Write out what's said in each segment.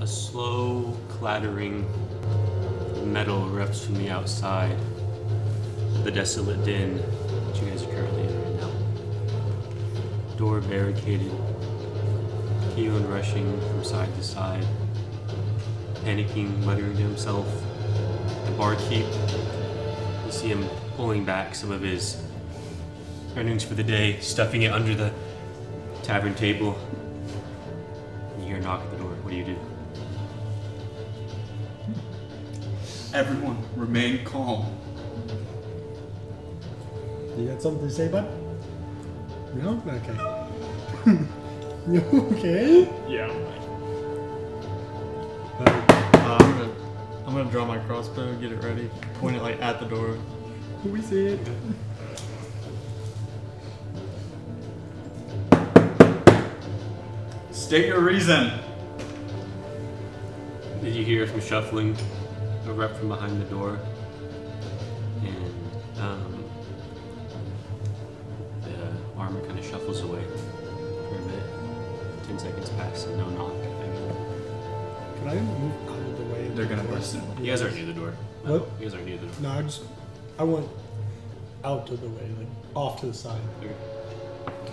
A slow clattering of metal erupts from the outside of the desolate den that you guys are currently in right now. Door barricaded. Keelan rushing from side to side, panicking, muttering to himself. The barkeep, you see him pulling back some of his earnings for the day, stuffing it under the tavern table. And you hear a knock at the door. What do you do? Everyone, remain calm. You got something to say, bud? No? Okay. You okay? Yeah. I'm gonna draw my crossbow, get it ready, point it like at the door. Who is it? State your reason. Did you hear some shuffling erupt from behind the door? And the armor kind of shuffles away for a bit. 10 seconds pass and no knock. Can I move out of the way? They're gonna burst in. You guys aren't near the door. No, What? you guys aren't near the door. No, I want out of the way, like off to the side. Okay.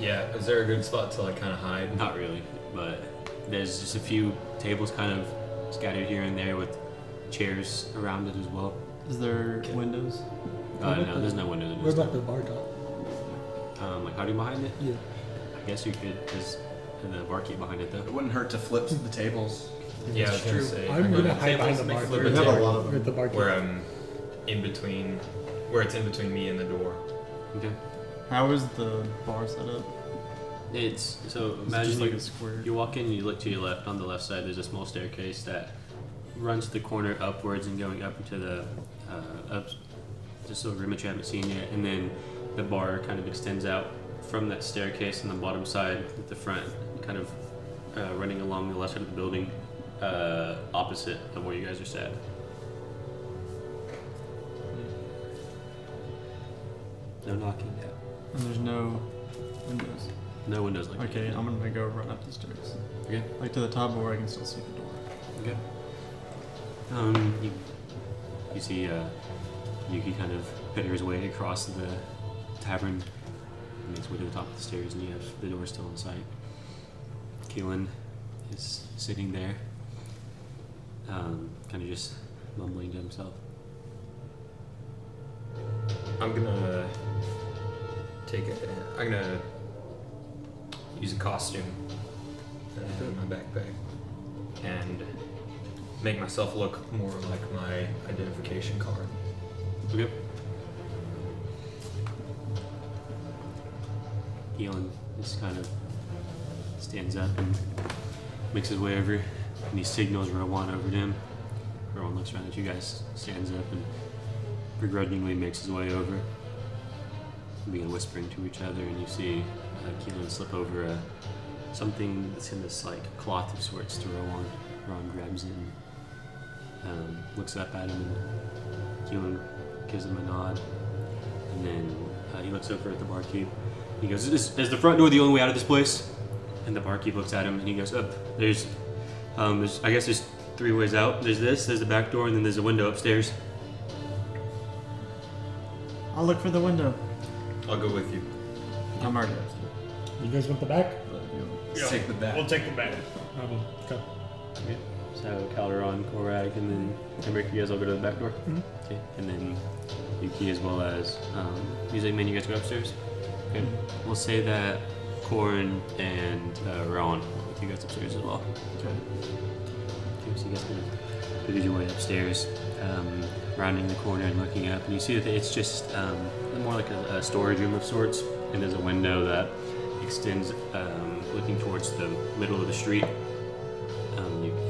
Yeah, is there a good spot to like kind of hide? Not really, but there's just a few tables kind of scattered here and there with chairs around it as well. Is there windows? No, there's no windows. What about the bar top? Like hiding behind it? Yeah. I guess you could, because the barkeep behind it though. It wouldn't hurt to flip the tables. Yeah, I was That's gonna true. say. I'm gonna hide tables behind the make bar. flip We a have a table lot of them. With the bar where I'm in between, where it's in between me and the door. Okay. How is the bar set up? It's so Is it imagine just like you, a square. you walk in and you look to your left. On the left side, there's a small staircase that runs to the corner upwards and going up into the up just a room that you haven't seen yet. And then the bar kind of extends out from that staircase on the bottom side with the front kind of running along the left side of the building, opposite of where you guys are sat. No knocking yet. And there's no windows. No windows like Okay, I'm gonna go run up the stairs. Okay. Like to the top where I can still see the door. Okay. You see Yuki kind of pitter his way across the tavern and makes way to the top of the stairs, and you have the door still in sight. Keelan is sitting there, kind of just mumbling to himself. I'm gonna use a costume in my backpack and make myself look more like my identification card. Okay. Keelan just kind of stands up and makes his way over, and he signals Rowan over to him. Rowan looks around at you guys, stands up, and begrudgingly makes his way over. You begin whispering to each other, and you see Keelan slip over something that's in this like cloth of sorts to Rowan. Rowan grabs it and looks up at him, and Keelan gives him a nod, and then he looks over at the barkeep. He goes, is the front door the only way out of this place? And the barkeep looks at him and he goes, there's I guess there's 3 ways out. There's the back door, and then there's a window upstairs. I'll look for the window. I'll go with you. I'm already You guys want the back? Let's take the back. We'll take the back. Okay. Okay. So Calderon, Korag, and then Emmerich, you guys all go to the back door? Mhm. Okay. And then Yuki as well as Music Man, you guys go upstairs? Okay. We'll say that Korin and Rowan with you guys upstairs as well. Okay. Okay, so you guys kind of figure your way upstairs, rounding the corner and looking up, and you see that it's just more like a storage room of sorts, and there's a window that extends looking towards the middle of the street.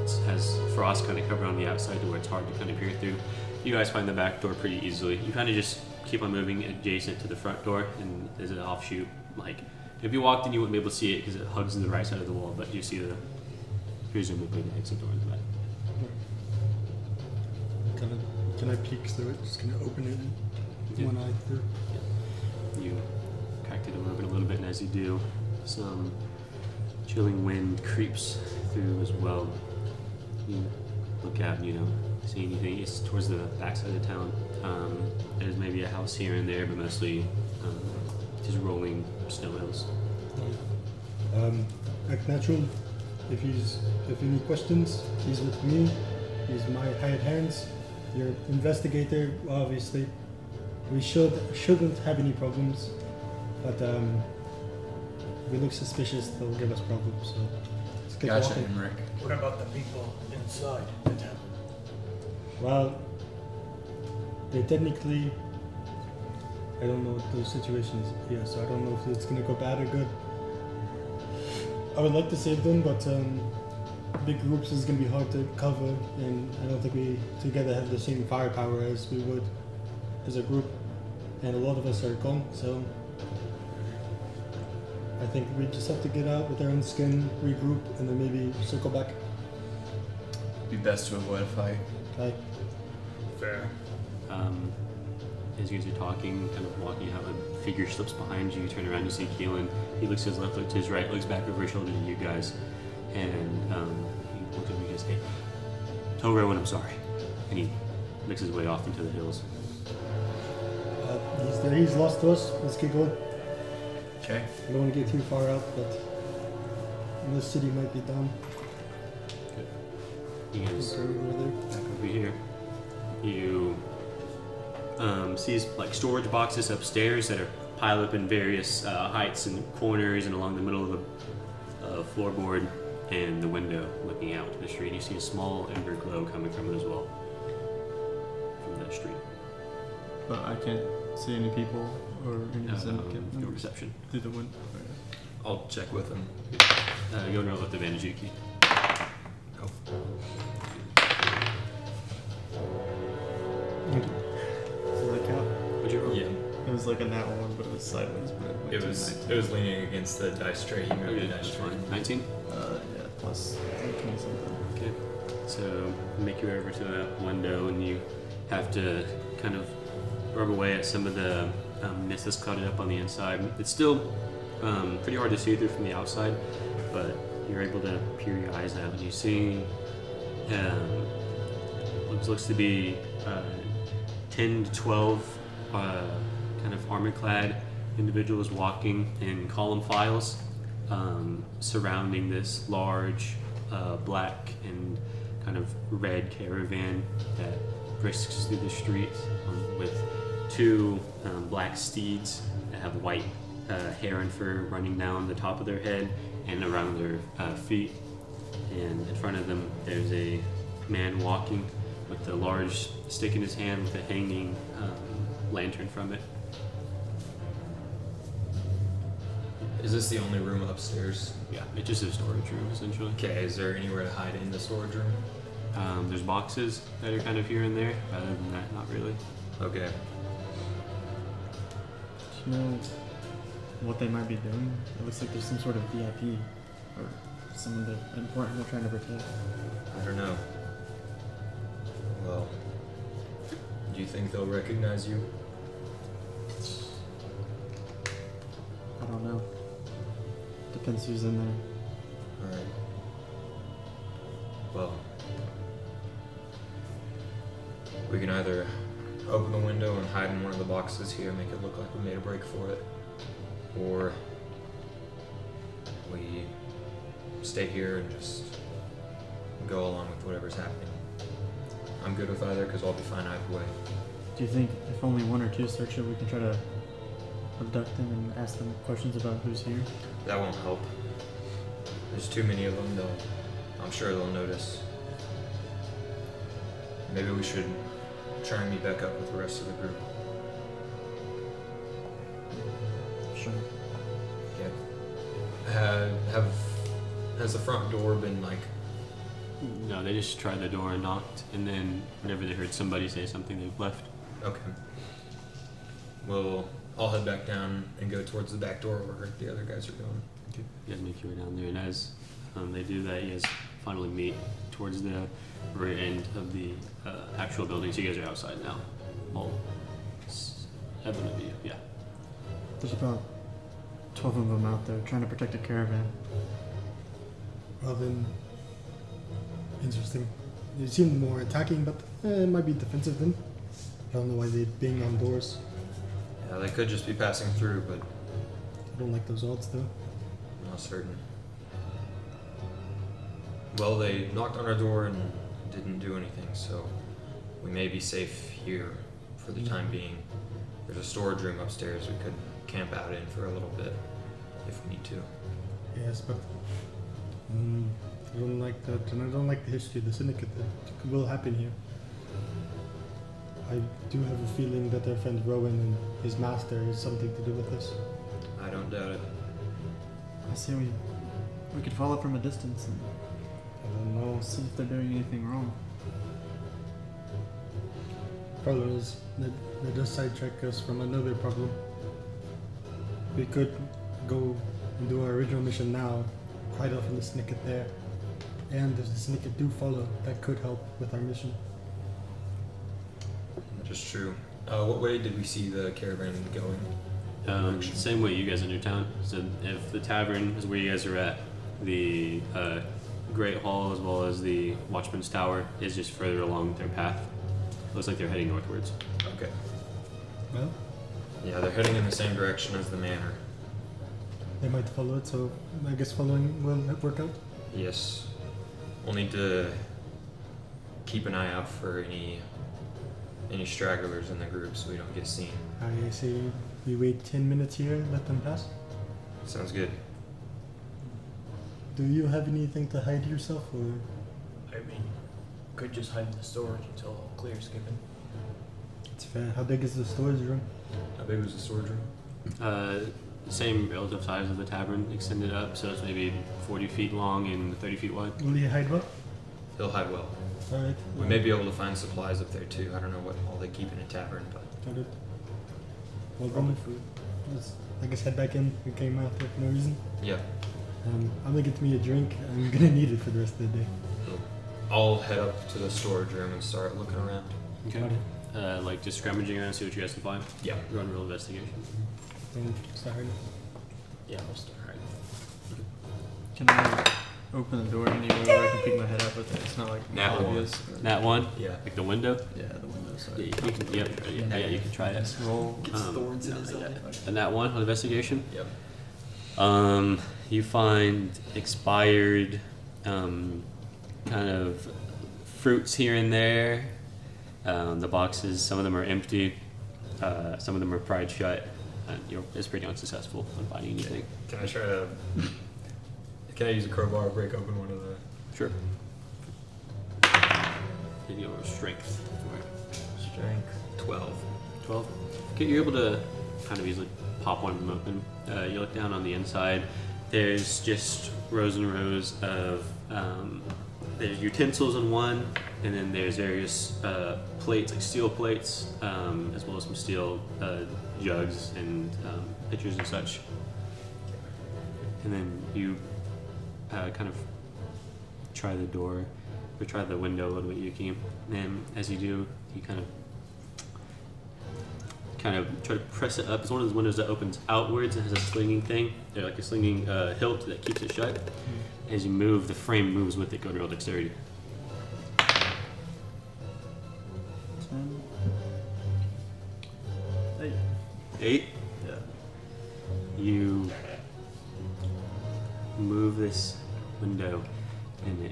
It has frost kind of covered on the outside to where it's hard to kind of peer through. You guys find the back door pretty easily. You kind of just keep on moving adjacent to the front door, and there's an offshoot. Like, if you walked in, you wouldn't be able to see it because it hugs in the right side of the wall, but you see presumably the exit door in the back. Can I peek through it? Just gonna open it one eye through. You crack the door open a little bit, and as you do, some chilling wind creeps through as well. You look out and you don't see anything. It's towards the backside of town. There's maybe a house here and there, but mostly just rolling snow hills. Act natural. If you need questions, he's with me. He's my hired hands. Your investigator, obviously. We shouldn't have any problems, but if we look suspicious, they'll give us problems. So let's get Gotcha, walking. Emmerich. What about the people inside the town? Well, they technically, I don't know what those situations here, so I don't know if it's gonna go bad or good. I would like to save them, but big groups is gonna be hard to cover, and I don't think we together have the same firepower as we would as a group, and a lot of us are gone, so I think we just have to get out with our own skin, regroup, and then maybe circle back. Be best to avoid a fight. Okay. Fair. As you guys are talking, kind of walking out, a figure slips behind you. You turn around, you see Keelan. He looks to his left, looks to his right, looks back over his shoulder to you guys, and he looks at me and goes, "Hey, tell Rowan I'm sorry." And he makes his way off into the hills. He's there. He's lost to us. Let's keep going. Okay. I don't want to get too far out, but the city might be down. You guys Okay, over there. back over here. You see like storage boxes upstairs that are piled up in various heights and corners and along the middle of the floorboard and the window looking out to the street. You see a small ember glow coming from it as well, from the street. But I can't see any people or any significant No numbers reception. through the window. I'll check with him. Go and roll with advantage, Yuki. Oh. Does that count? What'd you roll? Yeah. It was like a nat one, but it was sideways. But went It to was 19. it was leaning against the dice tray. He moved Okay, the that's dice tray. fine. 19? Yeah, plus 20 something. Okay. So you make your way over to that window and you have to kind of rub away at some of the mist that's clouded up on the inside. It's still pretty hard to see through from the outside, but you're able to peer your eyes out and you see what looks to be 10 to 12 kind of armor-clad individuals walking in column files surrounding this large black and kind of red caravan that frisks through the streets with two black steeds that have white hair and fur running down the top of their head and around their feet. And in front of them, there's a man walking with a large stick in his hand with a hanging lantern from it. Is this the only room upstairs? Yeah, it's just a storage room essentially. Okay. Is there anywhere to hide in the storage room? There's boxes that are kind of here and there. Other than that, not really. Okay. Do you know what they might be doing? It looks like there's some sort of VIP or someone that important they're trying to protect. I don't know. Well, do you think they'll recognize you? I don't know. Depends who's in there. Alright. Well, we can either open the window and hide in one of the boxes here, make it look like we made a break for it, or we stay here and just go along with whatever's happening. I'm good with either because I'll be fine either way. Do you think if only one or two search it, we can try to abduct them and ask them questions about who's here? That won't help. There's too many of them, I'm sure they'll notice. Maybe we should try and meet back up with the rest of the group. Sure. Yeah. Has the front door been like? No, they just tried the door and knocked, and then whenever they heard somebody say something, they've left. Okay. Well, I'll head back down and go towards the back door where the other guys are going. Okay. You guys make your way down there, and as they do that, you guys finally meet towards the rear end of the actual building. So you guys are outside now. All 7 of you, yeah. There's about 12 of them out there trying to protect a caravan. Well then, Interesting. They seemed more attacking, but it might be defensive then. I don't know why they bang on doors. Yeah, they could just be passing through, but I don't like those odds though. I'm not certain. Well, they knocked on our door and didn't do anything, so we may be safe here for the time being. There's a storage room upstairs we could camp out in for a little bit if we need to. Yes, but I don't like that, and I don't like the history of the syndicate that will happen here. I do have a feeling that our friend Rowan and his master has something to do with this. I don't doubt it. I say we could follow from a distance and I don't know. see if they're doing anything wrong. Problem is that does sidetrack us from another problem. We could go and do our original mission now, hide off in the syndicate there, and if the syndicate do follow, that could help with our mission. That is true. What way did we see the caravan going? Same way you guys enter town. So if the tavern is where you guys are at, the Great Hall as well as the Watchman's Tower is just further along their path. Looks like they're heading northwards. Okay. Well, Yeah, they're heading in the same direction as the manor. they might follow it, so I guess following will work out. Yes. We'll need to keep an eye out for any stragglers in the group so we don't get seen. I say we wait 10 minutes here, let them pass. Sounds good. Do you have anything to hide yourself, or I mean, could just hide in the storage until all clear's given. it's fair? How big is the storage room? How big was the storage room? Same relative size of the tavern, extended up, so it's maybe 40 feet long and 30 feet wide. Will you hide well? He'll hide well. All right. We may be able to find supplies up there too. I don't know what all they keep in a tavern, but Got it. Well, then, let's, I guess, head back in. We came out there for no reason. yeah. I'm gonna get me a drink. I'm gonna need it for the rest of the day. I'll head up to the storage room and start looking around. Okay. Got it. Like just scrummaging around, see what you guys can find. Yeah. Run real investigation. Don't start hiding. Yeah, I'll start hiding. Can I open the door anywhere where I can peek my head out with it? It's not like Nat one. obvious. That one, Yeah. like the window. Yeah, the window side. Yeah, you can. Yep. Yeah, you can try it. Roll. Thorns in his eye. And that one on investigation. Yep. You find expired, kind of fruits here and there. The boxes, some of them are empty. Some of them are pried shut. It's pretty unsuccessful on finding anything. Can I try to? Can I use a crowbar to break open one of the? Sure. And your strength for it. Strength 12. 12. Okay, you're able to kind of easily pop one of them open. You look down on the inside. There's just rows and rows of there's utensils on one, and then there's various plates, like steel plates, as well as some steel jugs and pitchers and such. And then you kind of try the door, or try the window a little bit, Yuki. And as you do, you kind of try to press it up. It's one of those windows that opens outwards and has a slinging thing. They're like a slinging hilt that keeps it shut. As you move, the frame moves with it. Go to roll dexterity. 10. 8. 8. Yeah. You move this window, and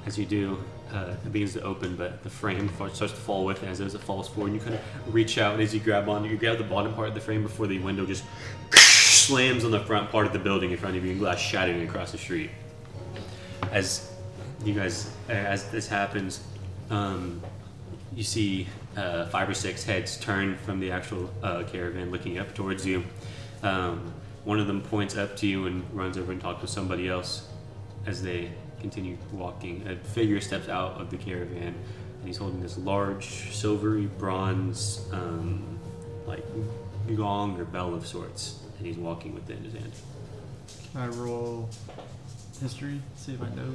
as you do, it begins to open, but the frame starts to fall with it. As it falls forward, you kind of reach out, and as you grab the bottom part of the frame before the window just slams on the front part of the building in front of you, and glass shattering across the street. As you guys, as this happens, you see 5 or 6 heads turn from the actual caravan, looking up towards you. One of them points up to you and runs over and talks with somebody else. As they continue walking, a figure steps out of the caravan, and he's holding this large silvery bronze, like gong or bell of sorts, and he's walking with it in his hand. Can I roll history? See if I know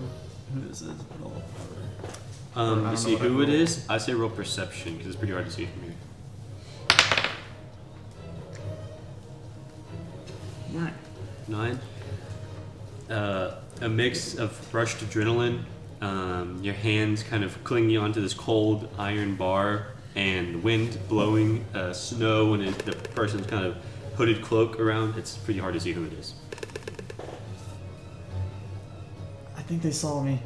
who this is at all. I To don't see know what who I it roll. is, I say roll perception because it's pretty hard to see from here. 9. 9. A mix of rushed adrenaline Your hands kind of clinging onto this cold iron bar, and wind blowing, snow, and the person's kind of hooded cloak around. It's pretty hard to see who it is. I think they saw me.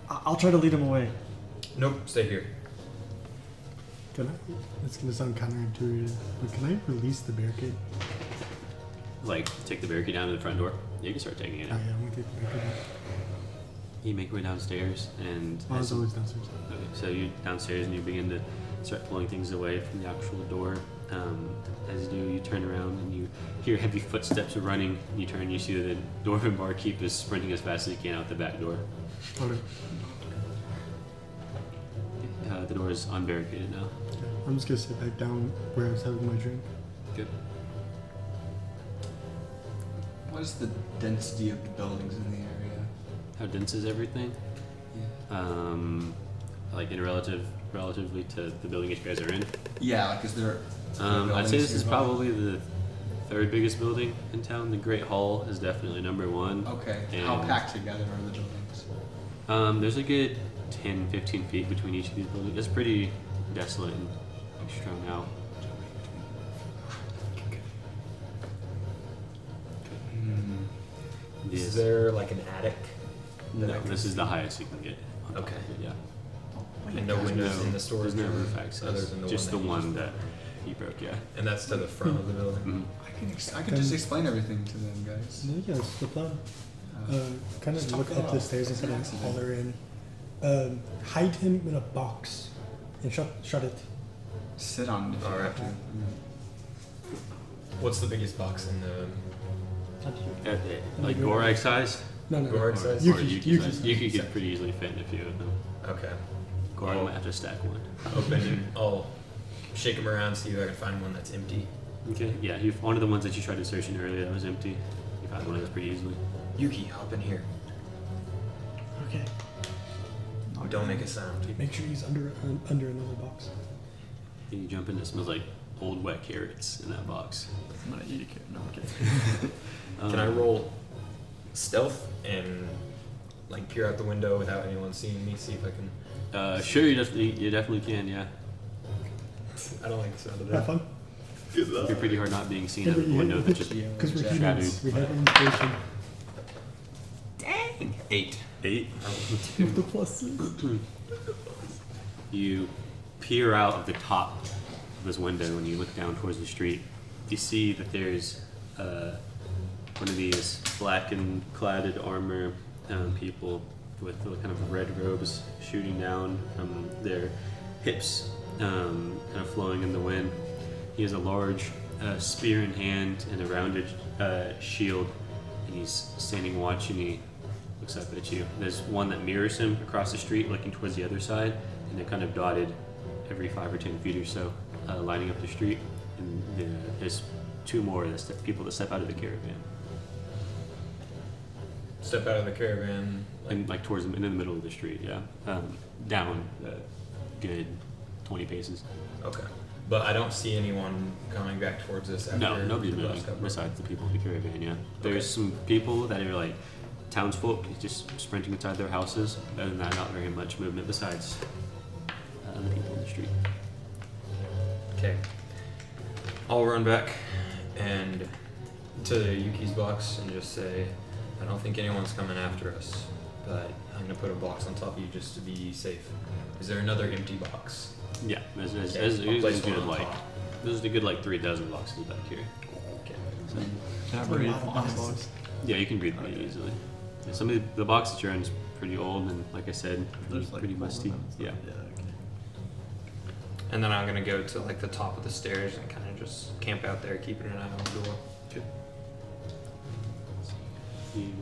I'll try to lead them away. Nope, stay here. Can I? It's gonna sound counterintuitive, but can I release the barricade? Like, take the barricade down to the front door. You can start taking it Oh out. yeah, I'm gonna take the barricade out. You make your way downstairs, and Oh, it's always downstairs. okay, so you're downstairs and you begin to start pulling things away from the actual door. As you do, you turn around and you hear heavy footsteps running. You turn and you see the dwarven barkeep is sprinting as fast as he can out the back door. Okay. The door is unbarricaded now. Okay. I'm just gonna sit back down where I was having my drink. Good. What is the density of the buildings in the area? How dense is everything? Yeah. Like in relatively to the building that you guys are in. Yeah, like is there? I'd say this is nearby? probably the third biggest building in town. The Great Hall is definitely number one. Okay. And How packed together are the buildings? There's a good 10, 15 feet between each of these buildings. It's pretty desolate and strung out. Hmm. Yes. Is there like an attic? that I No, can this is see? the highest you can get. Okay. Yeah. And no windows in the storage There's no room roof access. other than the just one the that you one that he broke. Yeah. And that's to the front of the building. Mhm. I can just explain everything to them, guys. No, yeah, it's the plan. Kind Just of look talk it up the off. stairs and It's an kind of accident. holler in. Hide him in a box and shut it. Sit on it if you Alright. have to. What's the biggest box in the? Like Gorak size? No, no, Gorak no. size? Or Yuki size? size. Yuki could pretty easily fit in a few of them. Okay. Gorak Well- might have to stack one. Open and I'll shake them around, see if I can find one that's empty. Okay. Yeah. One of the ones that you tried to search in earlier that was empty. You found one of those pretty easily. Yuki, hop in here. Okay. Don't make a sound. Make sure he's under another box. You jump in. It smells like old wet carrots in that box. I'm gonna eat a carrot. No, I'm kidding. Can I roll stealth and like peer out the window without anyone seeing me? See if I can. Sure. You definitely can. Yeah. I don't like the sound of Have that. fun. It'd be pretty hard not being seen out of the window that just Because we're shadowed. humans. We have inspiration. 8. 8. With the pluses. You peer out of the top of this window and you look down towards the street. You see that there's one of these black and cladded armor people with kind of red robes shooting down from their hips, kind of flowing in the wind. He has a large spear in hand and a rounded shield, and he's standing watching. He looks up at you. There's one that mirrors him across the street, looking towards the other side, and they're kind of dotted every 5 or 10 feet or so, lining up the street. And there's 2 more people that step out of the caravan, Step out of the caravan. and like towards them in the middle of the street. Yeah, down a good 20 paces. Okay. But I don't see anyone coming back towards us after No, nobody's the bus moving got broken. besides the people in the caravan. Yeah, there's Okay. some people that are like townsfolk just sprinting inside their houses. Other than that, not very much movement besides the people in the street. Okay. I'll run back and to Yuki's box and just say, I don't think anyone's coming after us, but I'm gonna put a box on top of you just to be safe. Is there another empty box? Yeah, there's Okay, there's I'll place one good on like top. there's a good like 3 dozen boxes back here. Okay. So, Can I It's a breathe lot of on the boxes. box? yeah, you can breathe pretty easily. Yeah, some of the box that you're in is pretty old and like I said, pretty musty. Yeah. Yeah. Okay. And then I'm gonna go to like the top of the stairs and kind of just camp out there, keeping an eye on the door. You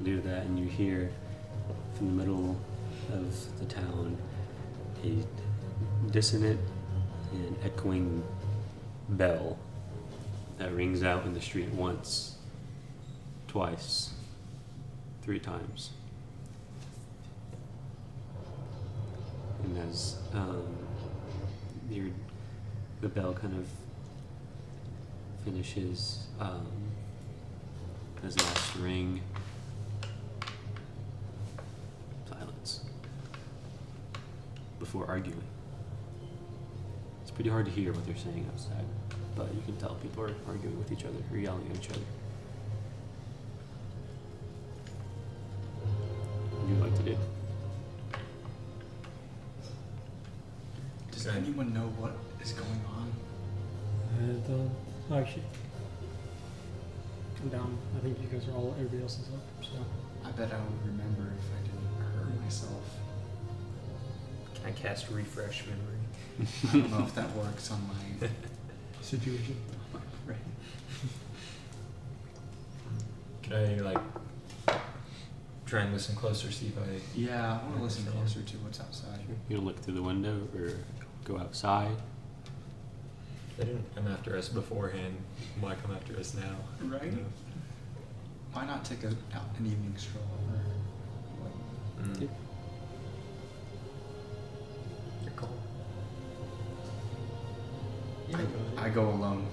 do that, and you hear from the middle of the town a dissonant and echoing bell that rings out in the street once, twice, 3 times. And as the bell kind of finishes, his last ring, before arguing. It's pretty hard to hear what they're saying outside, but you can tell people are arguing with each other or yelling at each other. What do you like to do? Does anyone know what is going on? I don't actually. I'm down. I think you guys are all. Everybody else is up. So I bet I would remember if I didn't hurt myself. Can I cast refresh memory? I don't know if that works on my situation. right. Can I like try and listen closer, see if I? Yeah, I want to listen closer to what's outside. You gonna look through the window or go outside? They didn't come after us beforehand. Why come after us now? Right? You know? Why not take an evening stroll? Or, Mm. Your call. I go alone.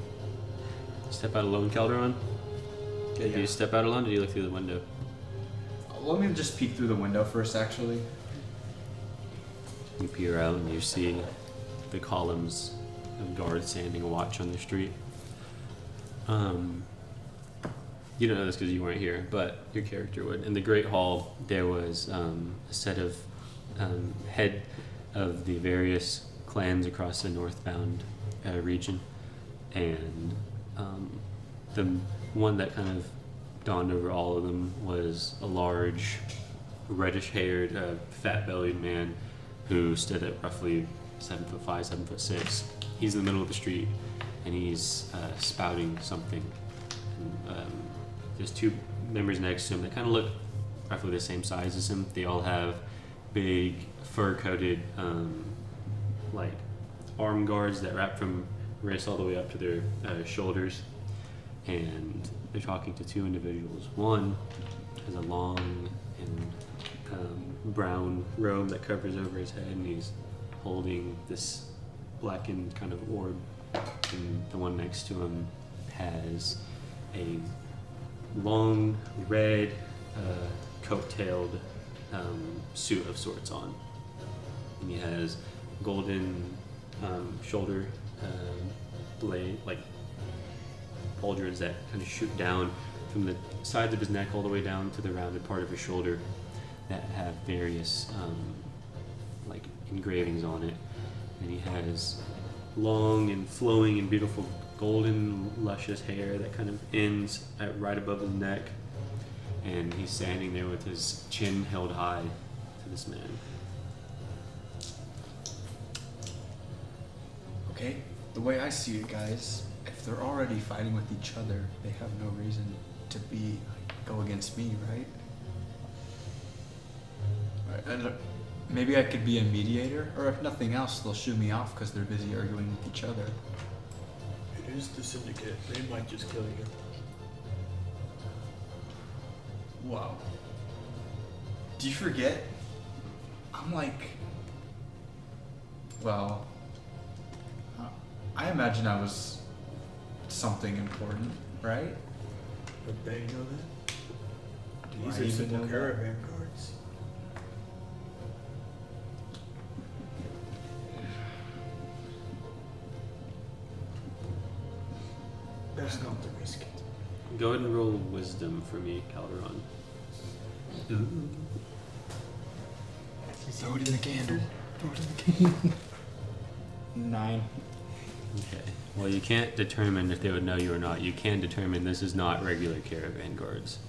Step out alone, Calderon? Okay, do Yeah. you step out alone or do you look through the window? Let me just peek through the window first, actually. You peer out and you see the columns of guards standing watch on the street. You don't know this because you weren't here, but your character would. In the Great Hall, there was a set of head of the various clans across the northbound region, and the one that kind of dawned over all of them was a large, reddish-haired, fat-bellied man who stood at roughly 7'5", 7'6". He's in the middle of the street, and he's spouting something. And, there's two members next to him that kind of look roughly the same size as him. They all have big, fur-coated, like arm guards that wrap from wrists all the way up to their shoulders. And they're talking to two individuals. One has a long and brown robe that covers over his head, and he's holding this blackened kind of orb. And the one next to him has a long red coat-tailed suit of sorts on. And he has golden shoulder blade, like pauldrons that kind of shoot down from the sides of his neck all the way down to the rounded part of his shoulder that have various like engravings on it. And he has long and flowing and beautiful golden luscious hair that kind of ends at right above his neck, and he's standing there with his chin held high to this man. Okay, the way I see it, guys, if they're already fighting with each other, they have no reason to go against me, right? And maybe I could be a mediator, or if nothing else, they'll shoo me off because they're busy arguing with each other. It is the syndicate. They might just kill you. Wow. Do you forget? I'm like, well, I imagine I was something important, right? But they know that. Do These I are even simple know that? caravan guards. Best not to risk it. Go ahead and roll wisdom for me, Calderon. Throw it in the candle. 9. Okay. Well, you can't determine if they would know you or not. You can determine this is not regular caravan guards.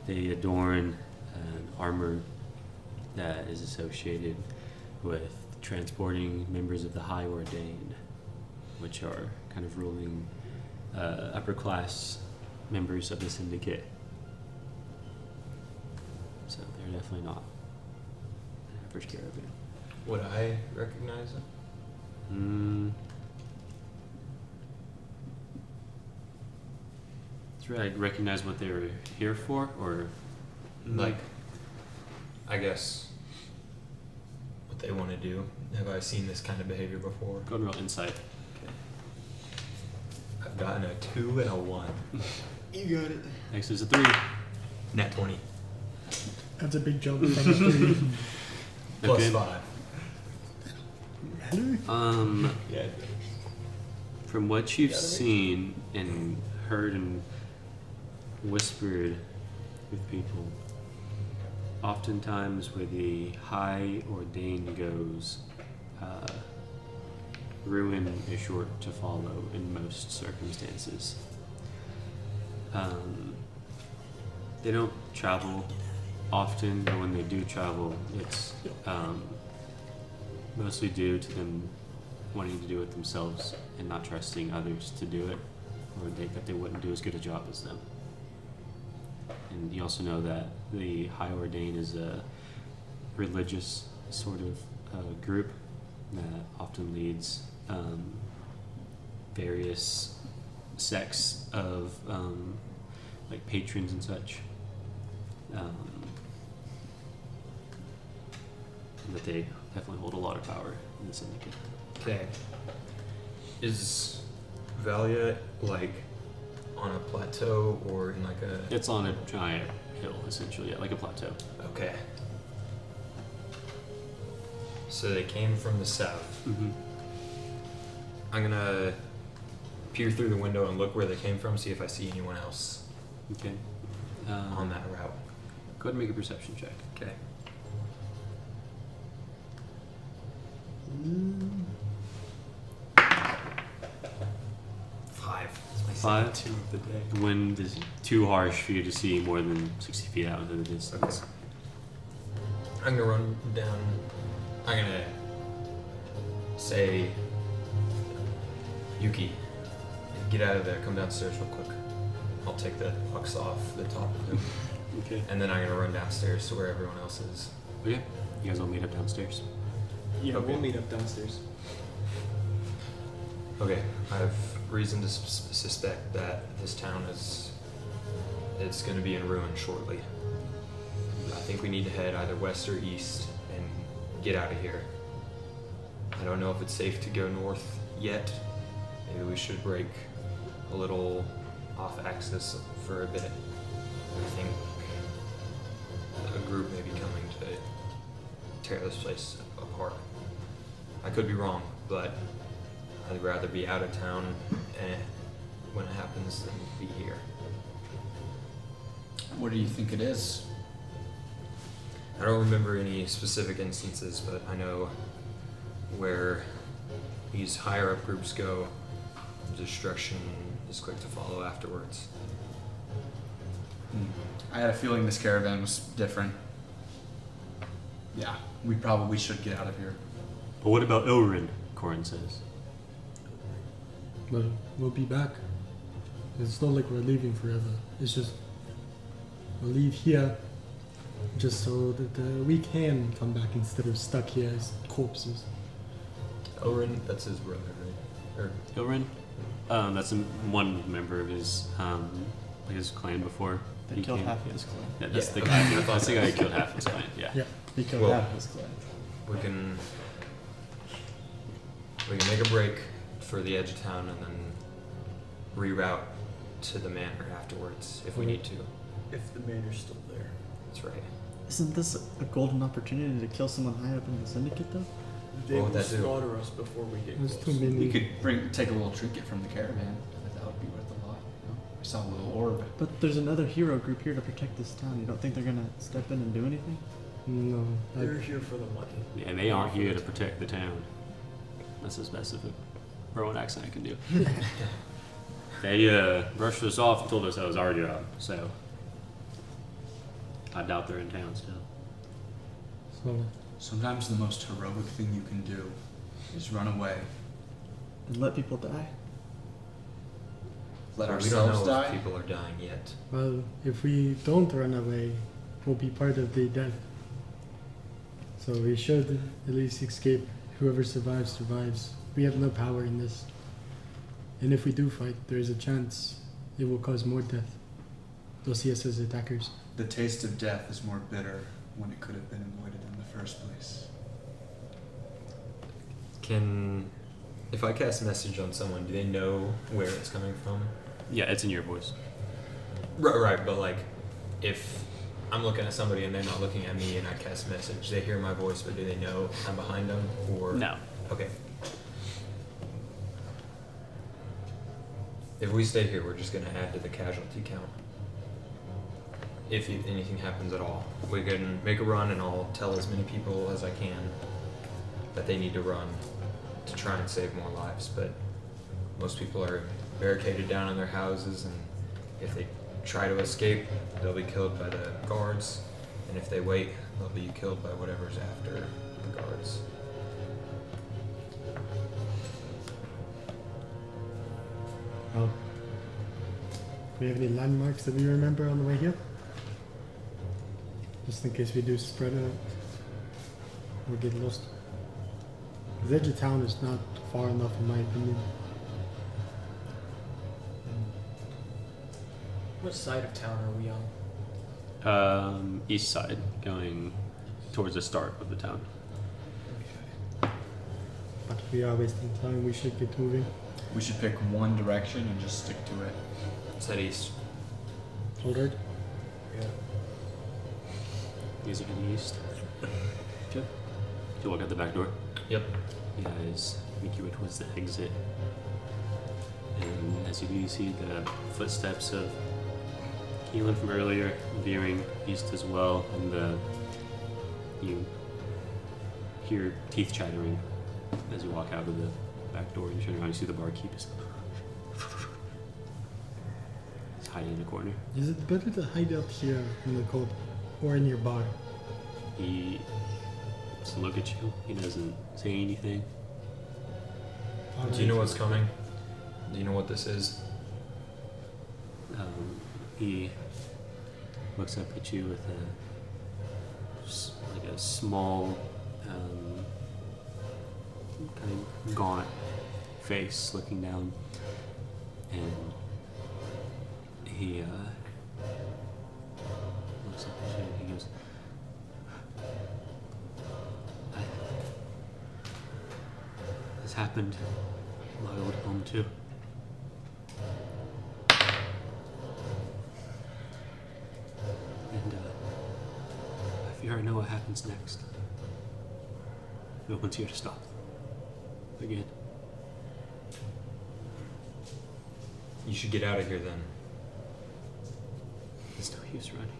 They adorn an armor that is associated with transporting members of the High Ordained, which are kind of ruling upper class members of the syndicate. So they're definitely not an average caravan. Would I recognize them? That's right. I'd recognize what they were here for, or Like, I guess what they want to do. Have I seen this kind of behavior before? go and roll insight. I've gotten a 2 and a 1. You got it. Next is a 3. Nat 20. That's a big jump from a 3. Okay. +5. Yeah. From what you've Gotta make- seen and heard and whispered with people, oftentimes where the High Ordained goes, ruin is sure to follow in most circumstances. They don't travel often, but when they do travel, it's mostly due to them wanting to do it themselves and not trusting others to do it, or that they wouldn't do as good a job as them. And you also know that the High Ordained is a religious sort of group that often leads various sects of like patrons and such. But they definitely hold a lot of power in the syndicate. Okay. Is Valia like on a plateau or in like a? It's on a giant hill, essentially, yeah, like a plateau. Okay. So they came from the south. Mm-hmm. I'm gonna peer through the window and look where they came from, see if I see anyone else Okay. on that route. Go ahead and make a perception check. Okay. Five. That's my Five. 2 of the day. The wind is too harsh for you to see more than 60 feet out into the distance. I'm gonna run down. I'm gonna say, Yuki, get out of there. Come downstairs real quick. I'll take the hooks off the top of him, Okay. and then I'm gonna run downstairs to where everyone else is. Okay. You guys all meet up downstairs. Yeah, Okay. we'll meet up downstairs. Okay, I have reason to suspect that this town it's going to be in ruin shortly. I think we need to head either west or east and get out of here. I don't know if it's safe to go north yet. Maybe we should break a little off axis for a bit. I think a group may be coming to tear this place apart. I could be wrong, but I'd rather be out of town when it happens than be here. What do you think it is? I don't remember any specific instances, but I know where these higher up groups go, destruction is quick to follow afterwards. I had a feeling this caravan was different. Yeah, we probably should get out of here. But what about Ilrin? Corin says. But we'll be back. It's not like we're leaving forever. It's just we'll leave here just so that we can come back instead of stuck here as corpses. Elrin, that's his brother, right? Or Ilrin? That's one member of his clan before. They he killed came. half of his clan. Yeah, that's Yeah, the okay. guy. I thought That's the that guy who was- killed half his clan. Yeah. Yeah. He killed Well- half his clan. we can make a break for the edge of town and then reroute to the manor afterwards if we need to. If the manor's still there. That's right. Isn't this a golden opportunity to kill someone high up in the syndicate, though? They What will would that do? slaughter us before we get There's close. too many. We could take a little trinket from the caravan. That would be worth a lot. You know? I saw a little orb. But there's another hero group here to protect this town. You don't think they're gonna step in and do anything? No. They're here for the money. Yeah, and they aren't here to protect the town. That's as best of a Rowan accent I can do. They brushed us off and told us that was our job, so I doubt they're in town still. So Sometimes the most heroic thing you can do is run away. And let people die? Let we don't ourselves know die. if people are dying yet. well, if we don't run away, we'll be part of the death. So we should at least escape. Whoever survives, survives. We have no power in this. And if we do fight, there is a chance it will cause more death. They'll see us as attackers. The taste of death is more bitter when it could have been avoided in the first place. If I cast message on someone, do they know where it's coming from? Yeah, it's in your voice. Right, but like, if I'm looking at somebody and they're not looking at me, and I cast message. They hear my voice, but do they know I'm behind them? Or No. Okay. If we stay here, we're just gonna add to the casualty count. If anything happens at all, we can make a run, and I'll tell as many people as I can that they need to run to try and save more lives. But most people are barricaded down in their houses, and if they try to escape, they'll be killed by the guards, and if they wait, they'll be killed by whatever's after the guards. Well, do we have any landmarks that we remember on the way here? Just in case we do spread out or get lost. The edge of town is not far enough, in my opinion. What side of town are we on? East side, going towards the start of the town. But we are wasting time. We should get moving. We should pick one direction and just stick to it. It's head east. Alright. Yeah. You guys are heading east. Okay. You walk out the back door. Yep. You guys make your way towards the exit. And as you do, you see the footsteps of Keelan from earlier veering east as well, and you hear teeth chattering as you walk out of the back door. You turn around, you see the barkeep is hiding in the corner. Is it better to hide out here in the cold or in your bar? He just look at you. He doesn't say anything. Do you know what's coming? Do you know what this is? He looks up at you with like a small, kind of gaunt face looking down, and he looks up at you and he goes, "This happened in my old home too." And I fear I know what happens next. No one's here to stop them. Again. You should get out of here then. There's no use running.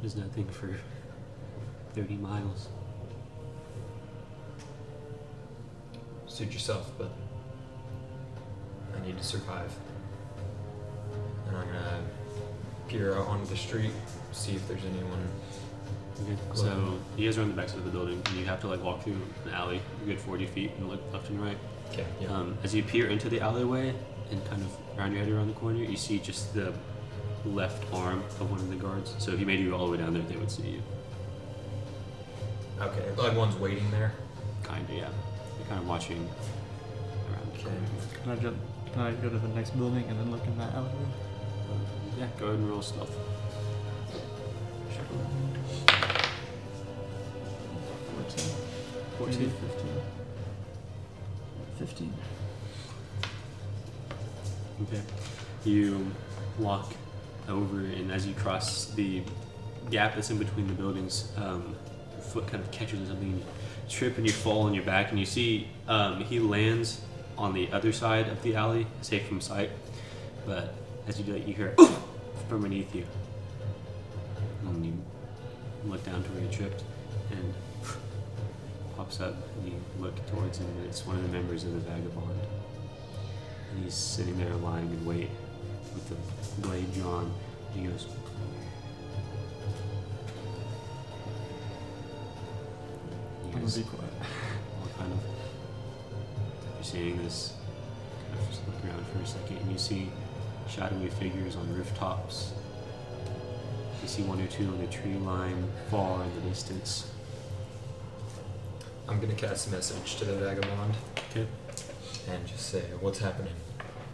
There's nothing for 30 miles. Suit yourself, but I need to survive. And I'm gonna peer out onto the street, see if there's anyone. Okay. So you guys are on the backside of the building, and you have to like walk through an alley, a good 40 feet, and look left and right. Okay. Yeah. As you peer into the alleyway and kind of round your head around the corner, you see just the left arm of one of the guards. So if you made you all the way down there, they would see you. Okay. Like one's waiting there. Kinda, yeah. You're kind of watching around the Okay. corner. Can I go to the next building and then look in that alleyway? Yeah, go ahead and roll stealth. 14. 14. 15. Okay. You walk over, and as you cross the gap that's in between the buildings, your foot kind of catches in something, and you trip and you fall on your back, and you see he lands on the other side of the alley, safe from sight. But as you do that, you hear from beneath you. And you look down to where you tripped, and pops up, and you look towards him, and it's one of the members of the Vagabond. And he's sitting there lying in wait with the blade drawn. And he goes, I'm gonna be quiet. all kind of, you're seeing this, kind of just look around for a second, and you see shadowy figures on rooftops. You see one or two on the tree line far in the distance. I'm gonna cast a message to the vagabond Okay. and just say, "What's happening?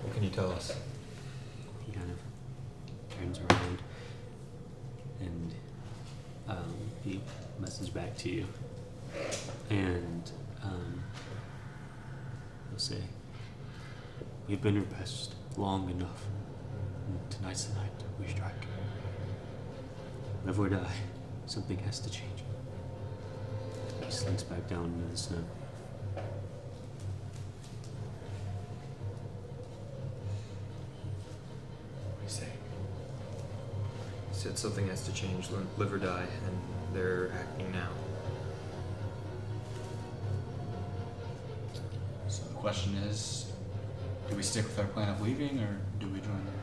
What can you tell us?" He kind of turns around and he message back to you, and he'll say, "We've been repressed long enough. And tonight's the night we strike." Live or die. Something has to change. He slinks back down into the snow. What do you say? He said something has to change, live or die, and they're acting now. So the question is, do we stick with our plan of leaving or do we join them?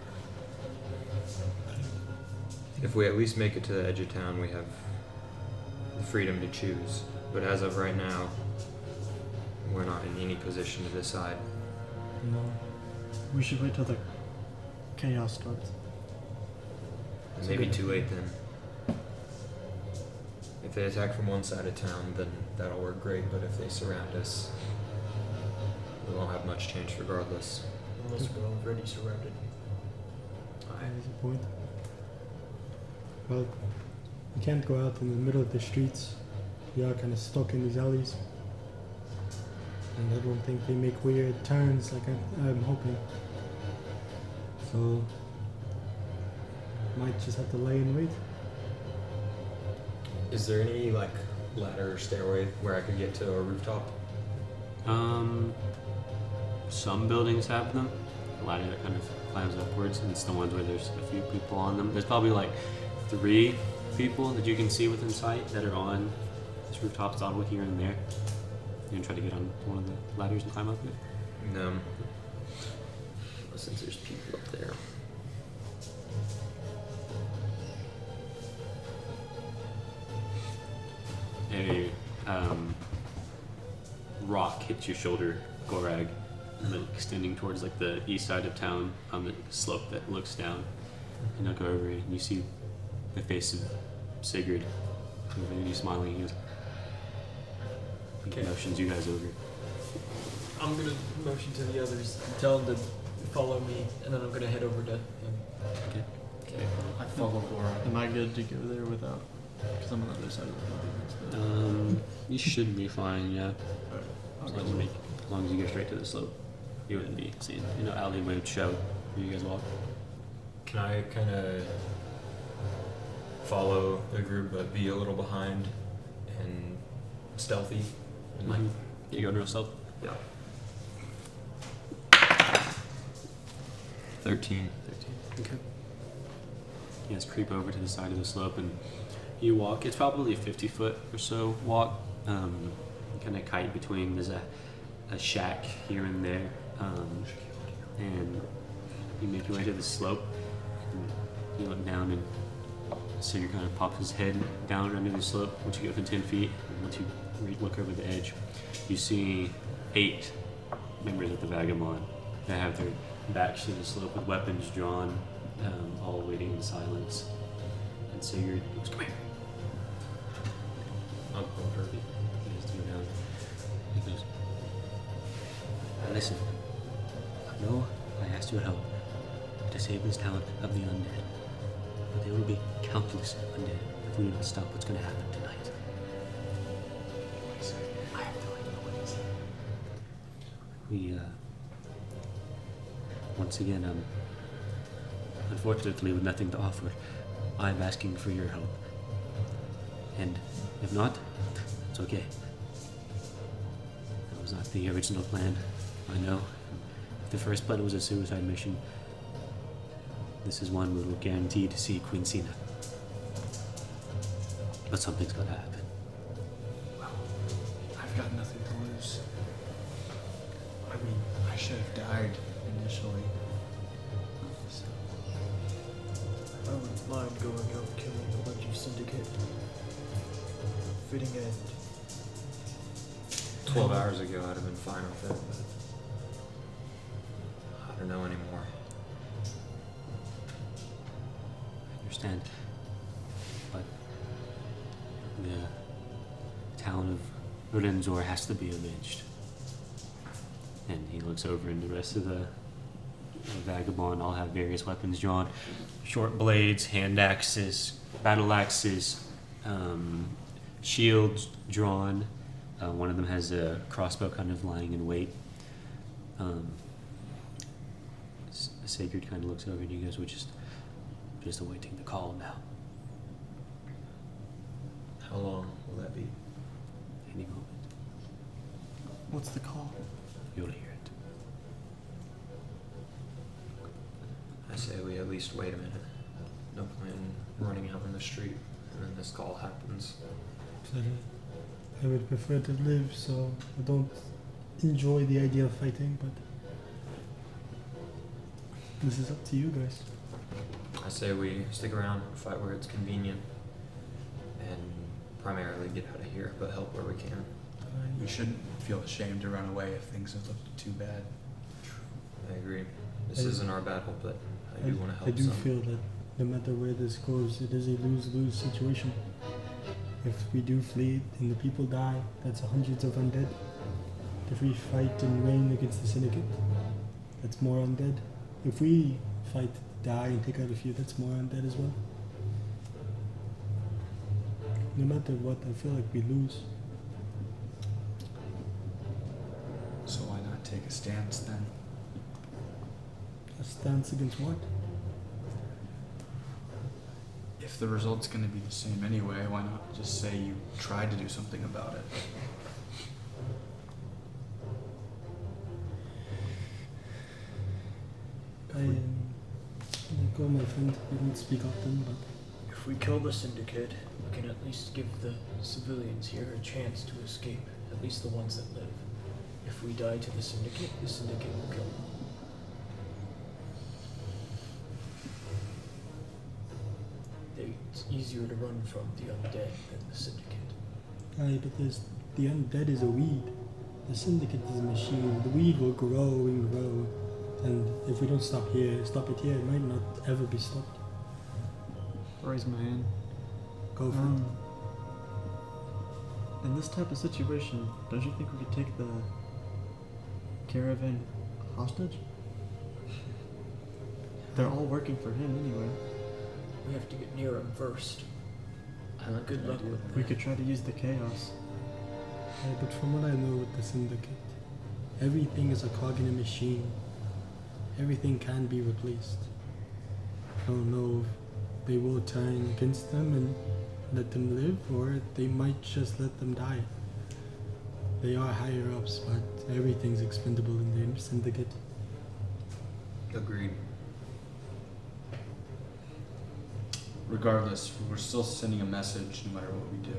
If we at least make it to the edge of town, we have the freedom to choose. But as of right now, we're not in any position to decide. No. We should wait till the chaos starts. It may be too late then. If they attack from one side of town, then that'll work great. But if they surround us, we won't have much chance regardless. Unless we're already surrounded. That is a point. Well, we can't go out in the middle of the streets. We are kind of stuck in these alleys. And I don't think they make weird turns like I'm hoping. So, might just have to lay in wait. Is there any like ladder or stairway where I could get to a rooftop? Some buildings have them. A ladder that kind of climbs upwards, and it's the ones where there's a few people on them. There's probably like 3 people that you can see within sight that are on this rooftop. It's all here and there. You gonna try to get on one of the ladders and climb up it? No. Since there's people up there. A rock hits your shoulder, Gorag, and then extending towards like the east side of town on the slope that looks down. And look over and you see the face of Sigurd. And he's smiling. He goes, Okay. he motions you guys over. I'm gonna motion to the others and tell them to follow me, and then I'm gonna head over to him. Okay. I follow Laura. Am I good to go there without? Because I'm on the other side of the building. You should be fine, yeah. I'll As go long as, with as long as you go straight to the slope, you wouldn't be seeing, alleyway would show where you guys walk. Can I kind of follow the group but be a little behind and stealthy? And like, You go to yourself. yeah. 13. 13. Okay. You guys creep over to the side of the slope and you walk. It's probably a 50-foot or so walk. Kind of kite between. There's a shack here and there. And you make your way to the slope. And you look down and Sigurd kind of pops his head down under the slope once you get within 10 feet. And once you look over the edge, you see 8 members of the Vagabond that have their backs to the slope with weapons drawn, all waiting in silence. And Sigurd goes, "Come here." I'll go over. He goes to go down. He goes, "Now listen, I know I asked your help to save this town of the undead, but there will be countless undead if we do not stop what's going to happen tonight." I have no idea what he said. We, once again, unfortunately with nothing to offer, I'm asking for your help. And if not, it's okay. That was not the original plan, I know. The first plan was a suicide mission. This is one where we're guaranteed to see Queen Cena. But something's gotta happen. Well, I've got nothing to lose. I mean, I should have died initially. So, I wouldn't mind going out and killing a bunch of syndicate. Fitting end. 12 hours ago, I'd have been fine with it, but I don't know anymore. I understand. But the town of Rudenzor has to be avenged. And he looks over and the rest of the Vagabond all have various weapons drawn. Short blades, hand axes, battle axes, shields drawn. One of them has a crossbow kind of lying in wait. Sigurd kind of looks over and he goes, "We're just awaiting the call now." How long will that be? Any moment, What's the call? you'll hear it. I say we at least wait a minute. No point in running out in the street and then this call happens. But, I would prefer to live, so I don't enjoy the idea of fighting, but this is up to you guys. I say we stick around, fight where it's convenient, and primarily get out of here, but help where we can. We shouldn't feel ashamed to run away if things have looked too bad. I agree. This I- isn't our battle, but I do want to help I do some. feel that no matter where this goes, it is a lose-lose situation. If we do flee and the people die, that's hundreds of undead. If we fight and win against the Syndicate, that's more undead. If we fight, die, and take out a few, that's more undead as well. No matter what, I feel like we lose. So why not take a stance then? A stance against what? If the result's going to be the same anyway, why not just say you tried to do something about it? Go, my friend. We don't speak often, but If we kill the Syndicate, we can at least give the civilians here a chance to escape, at least the ones that live. If we die to the Syndicate will kill them. It's easier to run from the undead than the Syndicate. aye, but the undead is a weed. The Syndicate is a machine. The weed will grow and grow. And if we don't stop it here, it might not ever be stopped. Raise my hand. Go for it. In this type of situation, don't you think we could take the caravan hostage? They're all working for him anyway. We have to get near him first. Good luck with that. We could try to use the chaos. But from what I know with the Syndicate, everything is a cog in a machine. Everything can be replaced. I don't know if they will turn against them and let them live, or they might just let them die. They are higher ups, but everything's expendable in the Syndicate. Agreed. Regardless, we're still sending a message no matter what we do.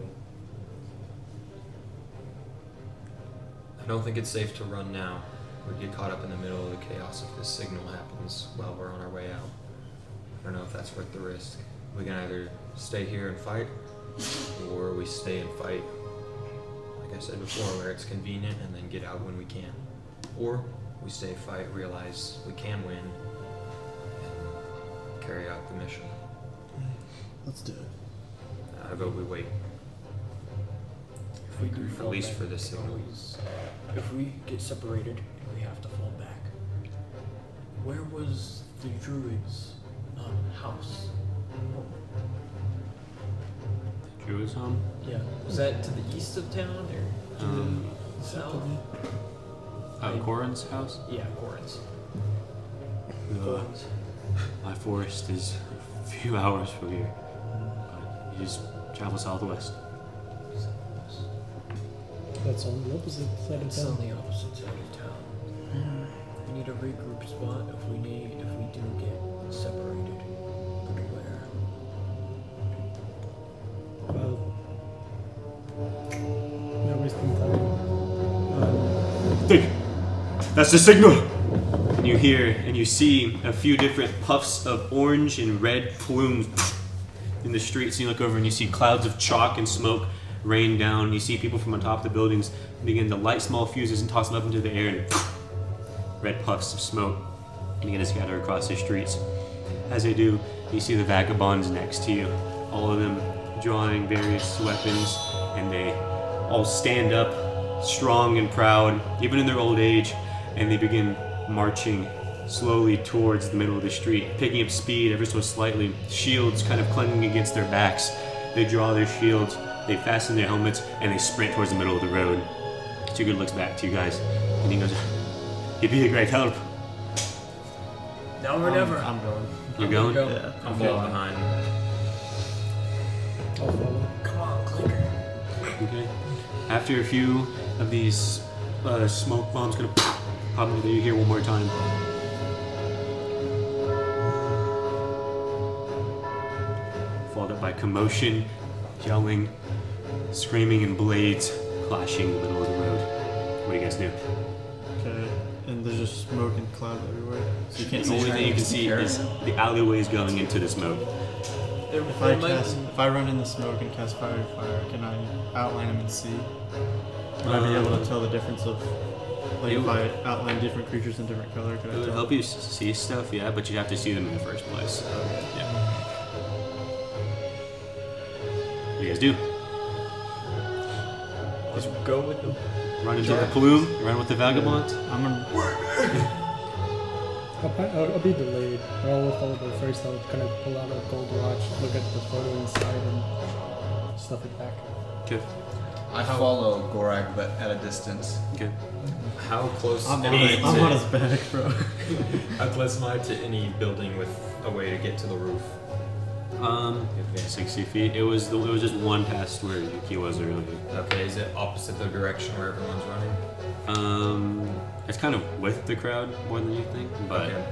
I don't think it's safe to run now. We'd get caught up in the middle of the chaos if this signal happens while we're on our way out. I don't know if that's worth the risk. We can either stay here and fight, or we stay and fight, like I said before, where it's convenient, and then get out when we can. Or we stay, fight, realize we can win, and carry out the mission. Let's do it. I vote we wait. If we do At fall least back, for this we can signal. always- if we get separated and we have to fall back, where was the druid's house? Druid's home? Yeah, was that to the east of town or to the south? Corin's house? Yeah, Corin's. My forest is a few hours from here. But you just travel southwest. That's on the opposite side of It's on town. the opposite side of town. We need a regroup spot if we do get separated. But where? Well, not wasting time. Think! That's the signal! And you hear and you see a few different puffs of orange and red plumes in the streets. And you look over and you see clouds of chalk and smoke rain down. You see people from on top of the buildings begin to light small fuses and toss them up into the air, and red puffs of smoke begin to scatter across the streets. As they do, you see the vagabonds next to you, all of them drawing various weapons, and they all stand up strong and proud, even in their old age, and they begin marching slowly towards the middle of the street, picking up speed ever so slightly, shields kind of clanging against their backs. They draw their shields, they fasten their helmets, and they sprint towards the middle of the road. Sigurd looks back to you guys, and he goes, "You'd be a great help." Now or never. I'm going. You're going? Yeah. I'm falling behind. I'll follow. Come on, Clinker. After a few of these smoke bombs gonna pop into you hear one more time. Followed up by commotion, yelling, screaming, and blades clashing in the middle of the road. What do you guys do? Okay. And there's just smoke and clouds everywhere. So you can't The see only thing you can see is the alleyways going into the smoke. If I run in the smoke and cast fire, can I outline them and see? Would I be able to tell the difference of, like, if I outline different creatures in different color? Could I It would tell? help you see stuff, yeah, but you'd have to see them in the first place. Yeah. What do you guys do? Just go with the. Run into the plume? Run with the vagabond? I'm gonna. I'll be delayed, but I'll follow the first. I'll kind of pull out a gold watch, look at the photo inside, and stuff it back. Okay. I follow Gorag, but at a distance. Okay. How close I'm am I on his to, back, bro. how close am I to any building with a way to get to the roof? 60 feet. It was just one past where Yuki was earlier. Okay, is it opposite the direction where everyone's running? It's kind of with the crowd more than you think, but Okay.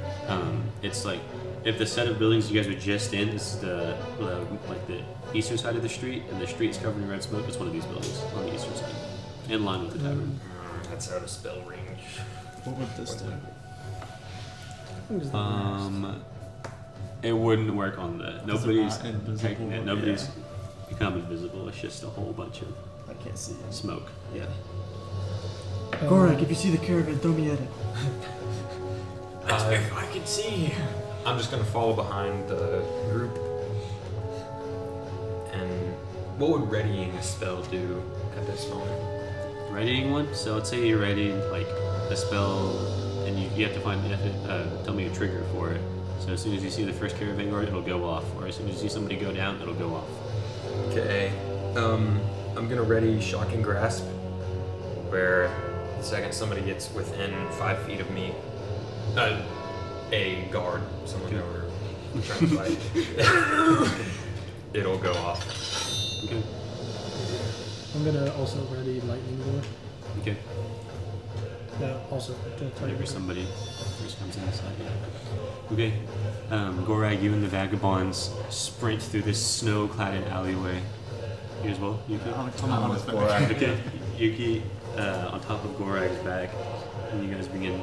it's like if the set of buildings you guys were just in is the eastern side of the street, and the street's covered in red smoke. It's one of these buildings on the eastern side, in line with the tavern. That's out of spell range. What would this do? It wouldn't work on the nobody's not invisible? nobody's become invisible. It's just a whole bunch of I can't see it. smoke. Yeah. Gorak, if you see the caravan, throw me at it. I can see. I'm just gonna follow behind the group. And what would readying a spell do at this moment? Readying one. So let's say you're readying like a spell, and you have to tell me a trigger for it. So as soon as you see the first caravan guard, it'll go off, or as soon as you see somebody go down, it'll go off. Okay. I'm gonna ready Shocking Grasp, where the second somebody gets within 5 feet of me, a guard, someone that we're trying to fight, it'll go off. Okay. I'm gonna also ready lightning bolt. Okay. Also to Whenever target. somebody first comes inside. Yeah. Okay. Gorag, you and the vagabonds sprint through this snow-clad alleyway. You as well, Yuki? I'm on his with back. Gorag. Okay. Yuki on top of Gorag's back, and you guys begin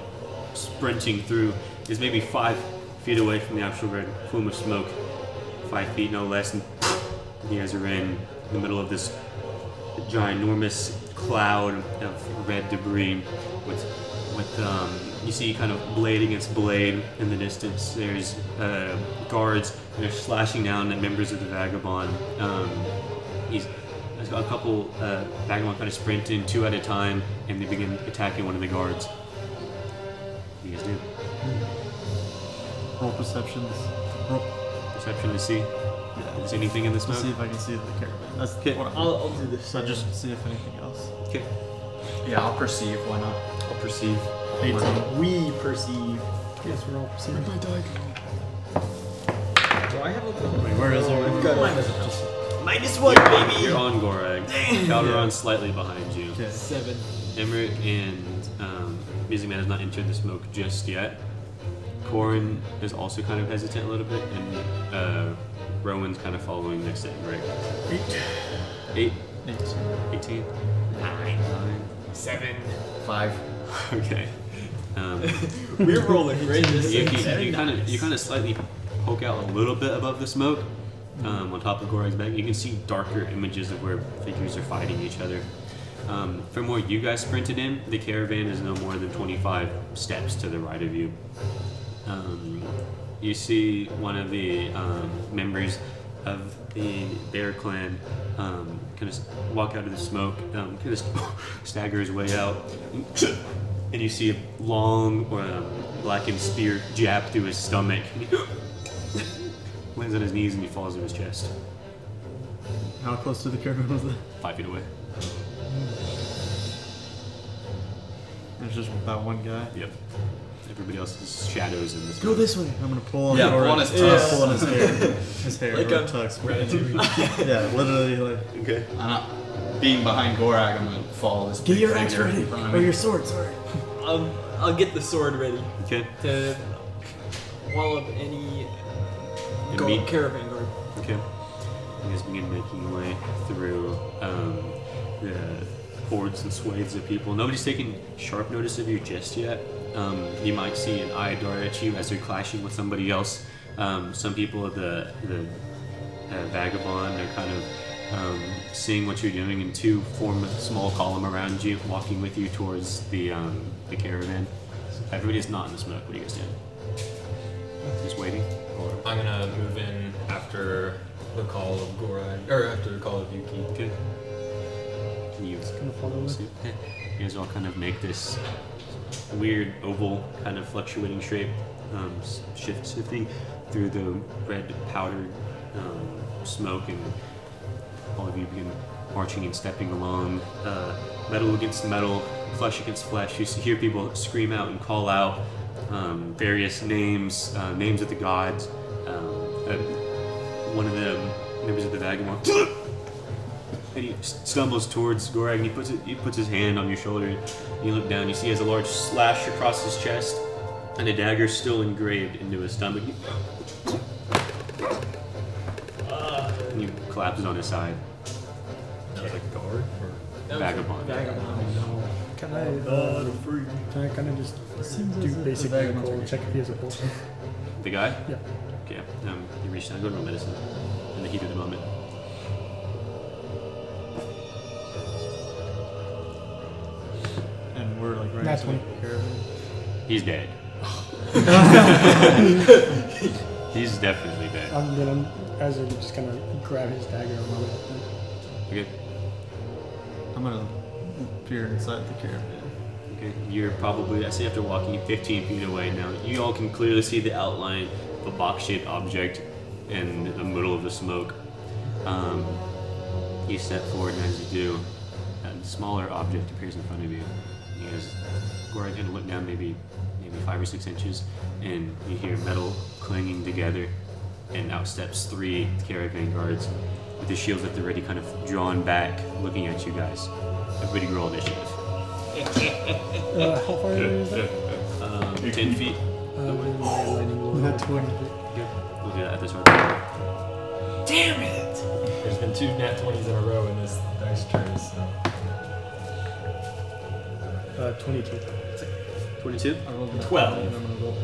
sprinting through. Is maybe 5 feet away from the actual red plume of smoke. 5 feet, no less. And you guys are in the middle of this ginormous cloud of red debris with you see kind of blade against blade in the distance. There's guards. They're slashing down at members of the vagabond. There's a couple vagabond kind of sprint in 2 at a time, and they begin attacking one of the guards. What do you guys do? Roll perceptions. Roll. Perception to see. Yeah. Is anything in the Let's see smoke? if I can see the caravan. That's Okay. what I'll do this. So just see if anything else. Okay. Yeah, I'll perceive. Why not? I'll perceive. 18. We perceive. Yes, we're all perceiving. Do I have a Wait, where is everyone? I've got Mine doesn't help. -1, baby. You're on Gorag. Calderon's slightly behind you. Okay. 7. Emmerich and Music Man has not entered the smoke just yet. Corin is also kind of hesitant a little bit, and Rowan's kind of following next to Emmerich. 8, 18, 9. 7. 5. Okay. We're rolling great. You kind of slightly poke out a little bit above the smoke on top of Gorag's back. You can see darker images of where figures are fighting each other. From where you guys sprinted in, the caravan is no more than 25 steps to the right of you. You see one of the members of the Bear Clan kind of walk out of the smoke, kind of stagger his way out, and you see a long blackened spear jab through his stomach. Lands on his knees and he falls to his chest. How close to the caravan was that? 5 feet away. There's just that one guy. Yep. Everybody else is shadows in this. Go this way. I'm gonna pull on Yeah, Gorak. pull on his tux. Pull on his hair. His hair. Like or a tux. Ratatouille. Yeah, literally like. Okay. And being behind Gorag, I'm gonna follow this. Get big your axe figure ready, in front of or me. your sword. Sorry. I'll get the sword ready Okay. to wallop any And meet. caravan guard. Okay. You guys begin making your way through the hordes and swathes of people. Nobody's taking sharp notice of you just yet. You might see an eye dart at you as they're clashing with somebody else. Some people of the vagabond are kind of seeing what you're doing, and two form a small column around you, walking with you towards the caravan. Everybody's not in the smoke. What are you guys doing? Just waiting? Or I'm gonna move in after the call of Gorag, or after the call of Yuki. good? You Gonna follow it. you guys all kind of make this weird oval kind of fluctuating shape, shifting through the red powdered smoke, and all of you begin marching and stepping along, metal against metal, flesh against flesh. You hear people scream out and call out various names, names of the gods. One of the members of the vagabond, and he stumbles towards Gorag, and he puts his hand on your shoulder. And you look down, you see he has a large slash across his chest, and a dagger still engraved into his stomach. And you collapse it on his side. That was like guard or That was Vagabond. Vagabond. Can I kind of just do basic medical, check if he has a pulse? The guy? Yeah. Okay. You reach down, go to roll medicine in the heat of the moment. And we're like right Nat next to the 20. caravan. He's dead. He's definitely dead. Then as I'm just gonna grab his dagger on my way up then. Okay. I'm gonna peer inside the caravan. Okay. You're probably, I say after walking 15 feet away now, you all can clearly see the outline of a box-shaped object in the middle of the smoke. You step forward, and as you do, a smaller object appears in front of you. You guys go right and look down maybe 5 or 6 inches, and you hear metal clanging together, and out steps 3 caravan guards with their shields at the ready, kind of drawn back, looking at you guys. Everybody roll initiative. How far away is that? 10 feet. With my lightning bolt. Nat 20. Good. We'll do that at the start. Damn it! There's been 2 nat 20s in a row in this dice tray, so. 22. 22? I rolled a nat 12. 20 and I'm gonna roll.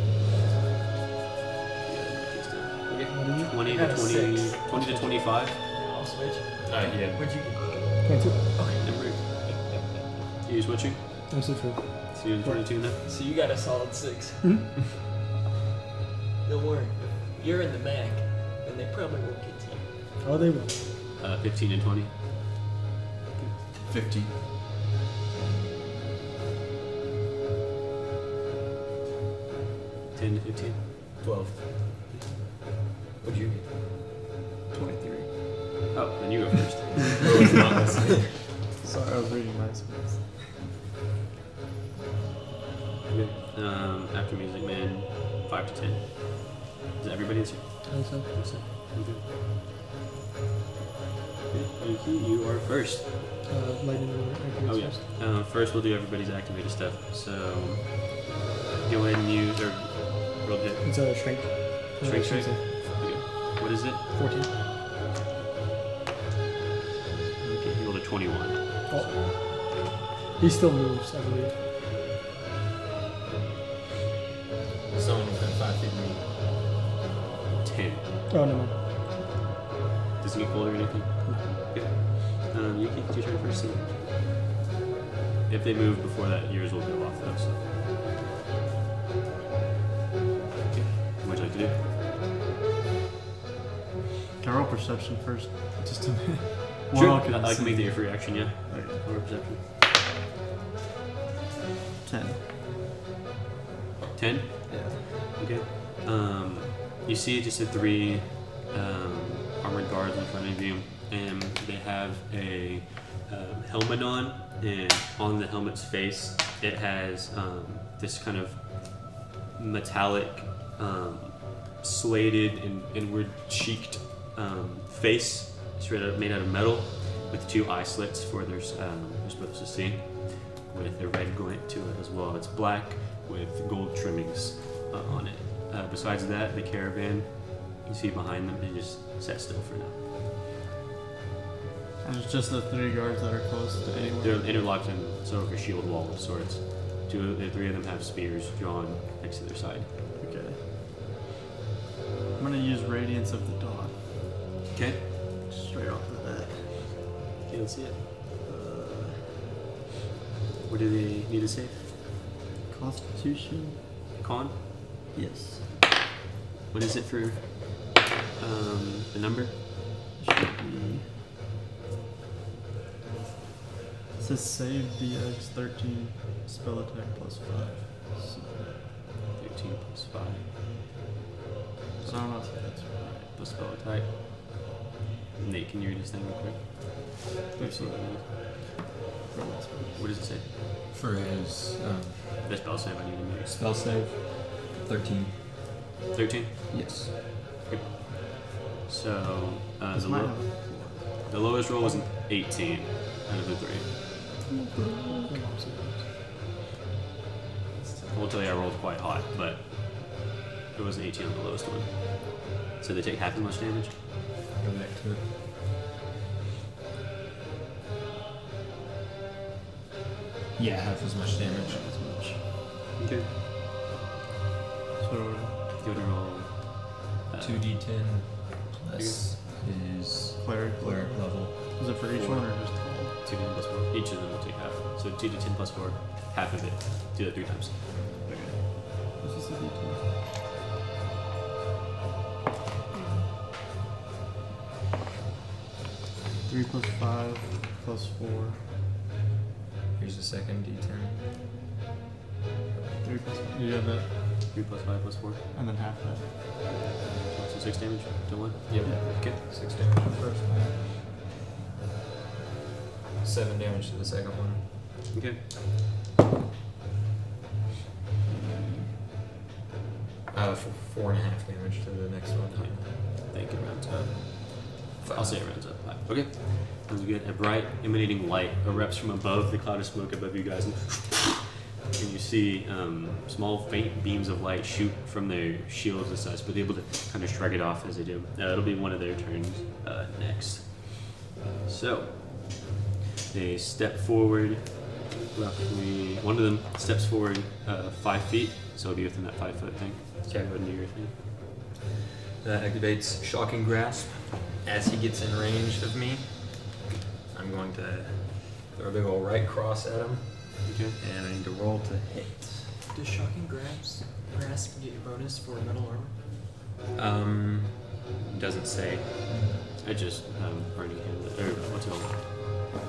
Okay. 20 I to got a 20, 6. 20 to 25. I'll switch. Yeah. Where'd you get? 22. Number. Are you switching? I'm so true. So you're in 22 now? So you got a solid 6. Hmm? Don't worry. If you're in the mag, then they probably won't get to you. Oh, they will. 15 and 20. 50. 10 to 15. 12. What'd you get? 23. Oh, then you go first. Oh, it's not listening. Sorry, I was reading my space. Okay. After Music Man, 5 to 10. Is that everybody answer? I think so. Okay. Okay, Yuki, you are first. Lightning bolt activates Oh yeah. first. First we'll do everybody's activated stuff. So go ahead and use or roll hit. It's a strength. Strength strength check? save. Okay. What is it? 14. Okay, you rolled a 21. Oh. He still moves, I believe. Someone within 5 feet of me. 10. Oh, no, man. Does it get cold or anything? Okay. Yuki, it's your turn first. So. If they move before that, yours will go off though. So. Okay. What would you like to do? Can I roll perception first? Just to Sure. Well, I can make that your free action, yeah. Or perception. 10. 10? Yeah. Okay. You see just the 3 armored guards in front of you, and they have a helmet on, and on the helmet's face it has this kind of metallic, suede and inward cheeked face. It's made out of metal, with 2 eye slits for they're supposed to see, with a red glint to it as well. It's black with gold trimmings on it. Besides that, the caravan you see behind them, they just sat still for now. And it's just the 3 guards that are close to anyone. They're interlocked in sort of a shield wall of sorts. 3 of them have spears drawn next to their side. Okay. I'm gonna use Radiance of the Dawn. Okay. Straight off of that. Okay, let's see it. What do they need to save? Constitution? Con? Yes. What is it for the number? Should be. It says save DX 13 spell attack plus 5. So, 13 plus 5. I don't know if that's right. The spell attack. Nate, can you read this thing real quick? That's what What does it say? For his The spell save I need to make. spell save, 13. 13? Yes. So, This might have the lowest roll was an 18 out of the 3. I will tell you I rolled quite hot, but it was an 18 on the lowest one. So they take half as much damage? Go back to it. Yeah, half as much damage. as much. Okay. So, Give it a roll. 2d10 plus his cleric. cleric level. Is it for each 4. one or just all? 2d10 plus 4. Each of them will take half. So 2d10 plus 4, half of it. Do that 3 times. This is a D10. Three plus 5 plus 4. Here's the second d10. 3 plus 5. You have that, 3 plus 5 plus 4. and then half that. So 6 damage to 1. Yep. Okay. 6 damage to the first one. 7 damage to the second one. Okay. 4.5 damage to the next one. I think it rounds up. I'll say it rounds up. 5. Okay. Sounds good. A bright emanating light erupts from above the cloud of smoke above you guys, and you see small faint beams of light shoot from their shields and such, but they're able to kind of shrug it off as they do. It'll be one of their turns next. So they step forward roughly. One of them steps forward 5 feet, so it'll be within that 5-foot thing. So go ahead and do your thing. That activates Shocking Grasp. As he gets in range of me, I'm going to throw a big old right cross at him, Okay. and I need to roll to hit. Does Shocking Grasp get your bonus for metal armor? Doesn't say. I just burning hand. Or what's it called?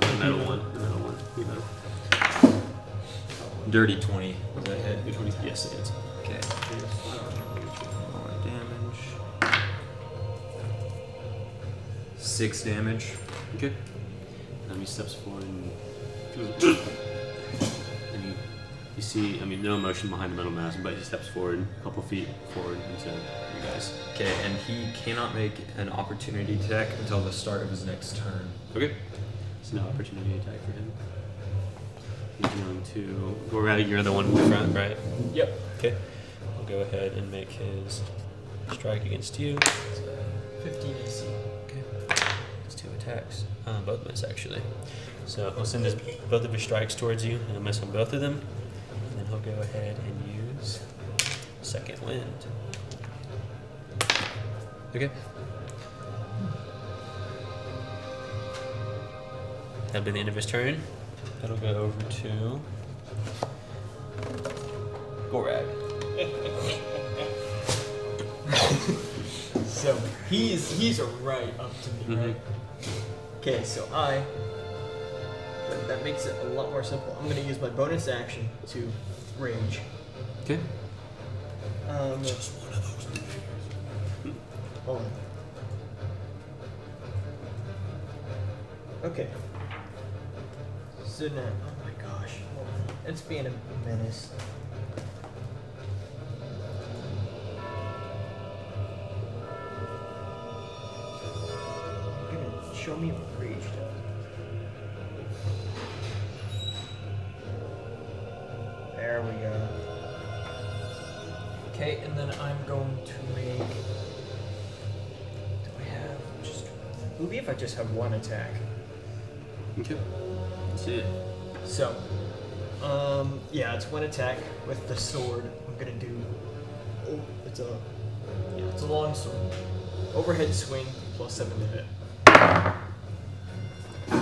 The metal one. The metal one. The metal. Dirty 20. Was that hit? Which one is? Yes, it is. Okay. Roll damage. 6 damage. Okay. He steps forward and you see, no emotion behind the metal mask, but he steps forward a couple feet forward into you guys. Okay, and he cannot make an opportunity attack until the start of his next turn. Okay. So no opportunity attack for him. He's going to go around. You're the one in the front, right? Yep. Okay. I'll go ahead and make his strike against you. 15 AC. Okay. It's 2 attacks. Both miss actually. So he'll send both of his strikes towards you, and he'll miss on both of them. And then he'll go ahead and use Second Wind. Okay. That'll be the end of his turn. That'll go over to Gorag. So he's right up to me, right? Okay, so that makes it a lot more simple. I'm gonna use my bonus action to rage. Okay. Just one of those. Hold on. Okay. So now, oh my gosh, hold on. It's being a menace. You're gonna show me what rage does. There we go. Okay, and then I'm going to make. Do I have just? I believe I just have one attack. Okay. Let's see it. So, yeah, it's one attack with the sword. I'm gonna do. Oh, it's a long sword. Overhead swing plus 7 to hit.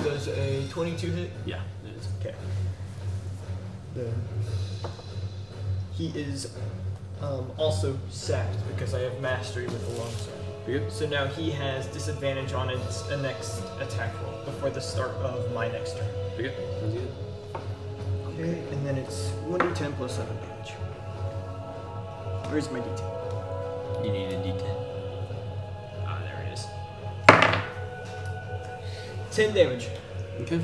Does a 22 hit? Yeah, it is. Okay. Then he is also sacked because I have mastery with the longsword. You're good? So now he has disadvantage on its next attack roll before the start of my next turn. You're good? Sounds good. Okay, and then it's 1d10 plus 7 damage. Where's my d10? You need a D10. Ah, there it is. 10 damage. Okay.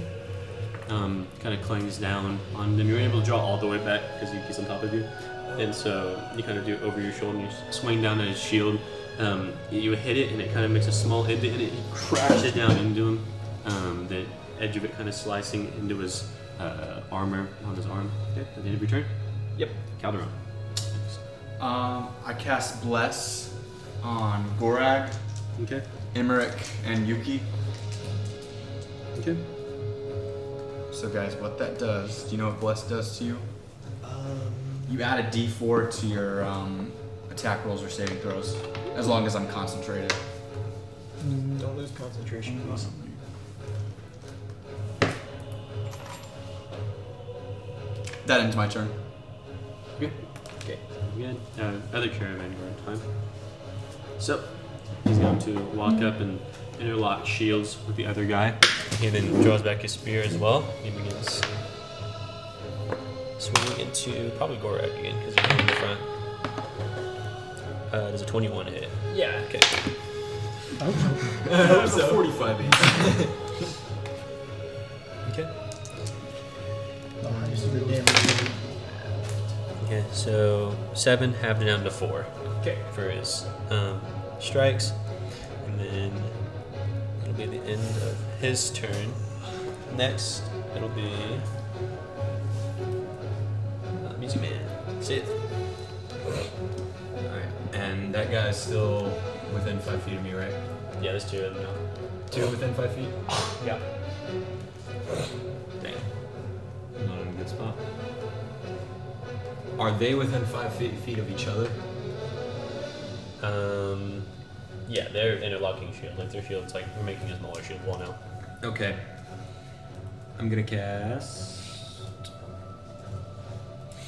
Kind of clings down on them. You're able to draw all the way back because he's on top of you. And so you kind of do it over your shoulder and you swing down at his shield. You hit it and it kind of makes a small indent and it crashes down into him. The edge of it kind of slicing into his armor on his arm. Okay, at the end of your turn? Yep. Calderon. I cast Bless on Gorag, Okay. Emmerich, and Yuki. Okay. So guys, what that does, do you know what Bless does to you? You add a d4 to your attack rolls or saving throws, as long as I'm concentrated. Don't lose concentration, please. That ends my turn. Okay. Okay. Good. Other caravan guard time. So he's going to walk up and interlock shields with the other guy. He then draws back his spear as well. He begins swinging into probably Gorak again because he's in the front. Does a 21 hit? Yeah. Okay. I hope so. I hope so. 45 each. Okay. This is the damage. Okay. So 7 halved it down to 4 Okay. for his strikes, and then it'll be the end of his turn. Next, it'll be Music Man. See it. Alright, and that guy's still within 5 feet of me, right? Yeah, there's 2 of them now. 2 within 5 feet? Yeah. Dang. I'm not in a good spot. Are they within 5 feet of each other? Yeah, they're interlocking shield. Like their shield's like we're making a smaller shield wall now. Okay. I'm gonna cast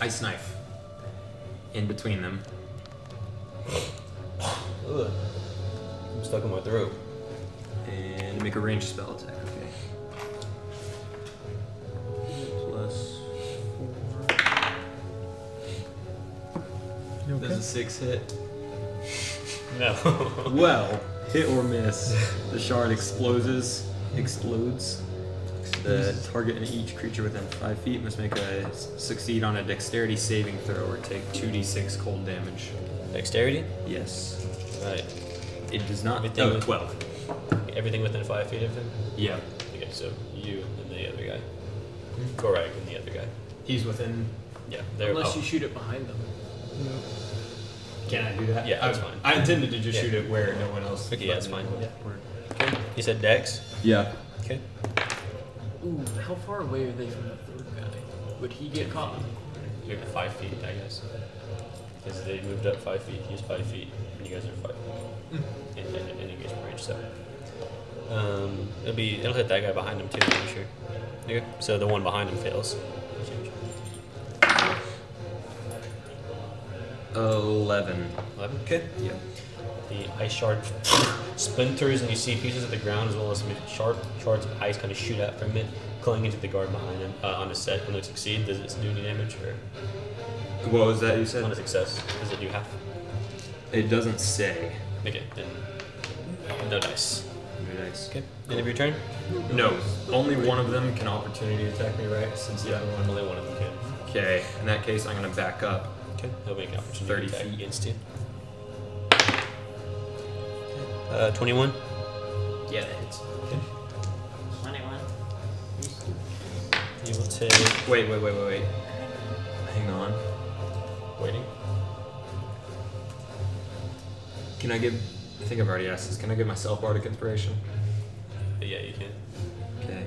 Ice Knife in between them. Ugh. I'm stuck in my throat. And make a ranged spell attack, okay. Plus 4. You okay? Does a 6 hit? No. Well, hit or miss. The shard explodes. The target and each creature within 5 feet must make a succeed on a dexterity saving throw or take 2d6 cold damage. Dexterity? Yes. Right. It does not. Everything with- 12. Everything within 5 feet of him? Yeah. Okay, so you and the other guy. Gorak and the other guy. He's within. Yeah, they're Unless oh, you shoot it behind them. Can I do that? Yeah, that's fine. I intended to just Yeah. shoot it where no one else. Okay, yeah, that's fine. Yeah. Okay. You said Dex? Yeah. Okay. Ooh, how far away are they from the third guy? Would he get caught? You're 5 feet, I guess. Because they moved up 5 feet. He's 5 feet, and you guys are 5 feet. In engagement range, so. It'll hit that guy behind him too, I'm sure. Okay. So the one behind him fails. 11. 11. Okay. Yeah. The ice shard splinters, and you see pieces of the ground as well as some shards of ice kind of shoot out from it, clinging to the guard behind him. On a set, when it succeeds, does it do any damage? Or What was that you said? on a success, does it do half? It doesn't say. Okay, then no dice. Very nice. Okay, end of your turn? No, only one of them can opportunity attack me, right? Since the other one. Only one of them can. Okay, in that case, I'm gonna back up. Okay, he'll make an opportunity 30 attack feet. against you. 21. Yeah, that hits. 21. You will take. Wait. Hang on. Waiting. Can I give? I think I've already asked this. Can I give myself bardic inspiration? Yeah, you can. Okay.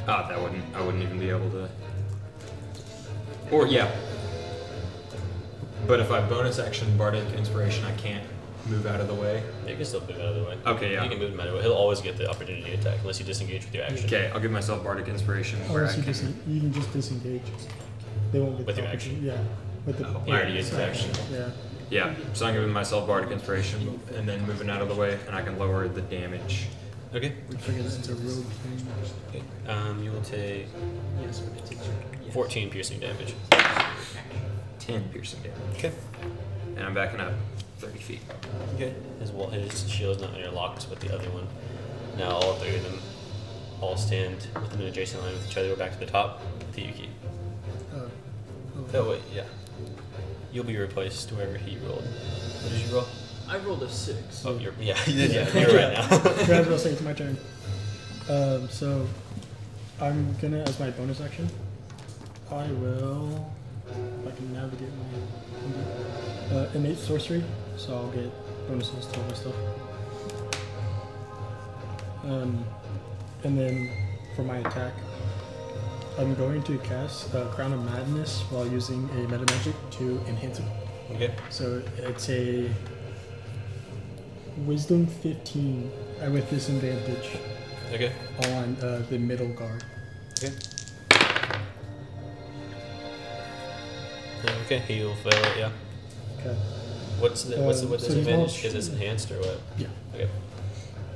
Ah, that wouldn't. I wouldn't even be able to. Or yeah. But if I bonus action bardic inspiration, I can't move out of the way. Yeah, you can still move out of the way. Okay, yeah. You can move him out of the way. He'll always get the opportunity to attack unless you disengage with your action. Okay, I'll give myself bardic inspiration where I Unless can. you can just disengage. They won't get With the your action. opportunity. Yeah. With the Oh, I already used the action. Yeah. Yeah, so I'm giving myself bardic inspiration and then moving out of the way, and I can lower the damage. Okay. Which I guess it's a rogue thing. Okay. You will take Yes, but it takes 14 piercing damage. 10 piercing damage. Okay. And I'm backing up 30 feet. Okay. His shield's not interlocked with the other one. Now all three of them all stand within an adjacent line with each other. We're back to the top with Yuki. Oh wait, yeah. You'll be replaced wherever he rolled. What did you roll? I rolled a 6. Oh, you're yeah, you're right now. Grabs will say it's my turn. So I'm gonna, as my bonus action, I will, if I can navigate my innate sorcery, so I'll get bonuses to all my stuff. And then for my attack, I'm going to cast Crown of Madness while using a meta magic to enhance it. Okay. So it's a Wisdom 15 with disadvantage Okay. on the middle guard. Okay. Okay, he'll fail it, yeah. Okay. What's the So he's disadvantage? not- Because it's enhanced or what? Yeah. Okay.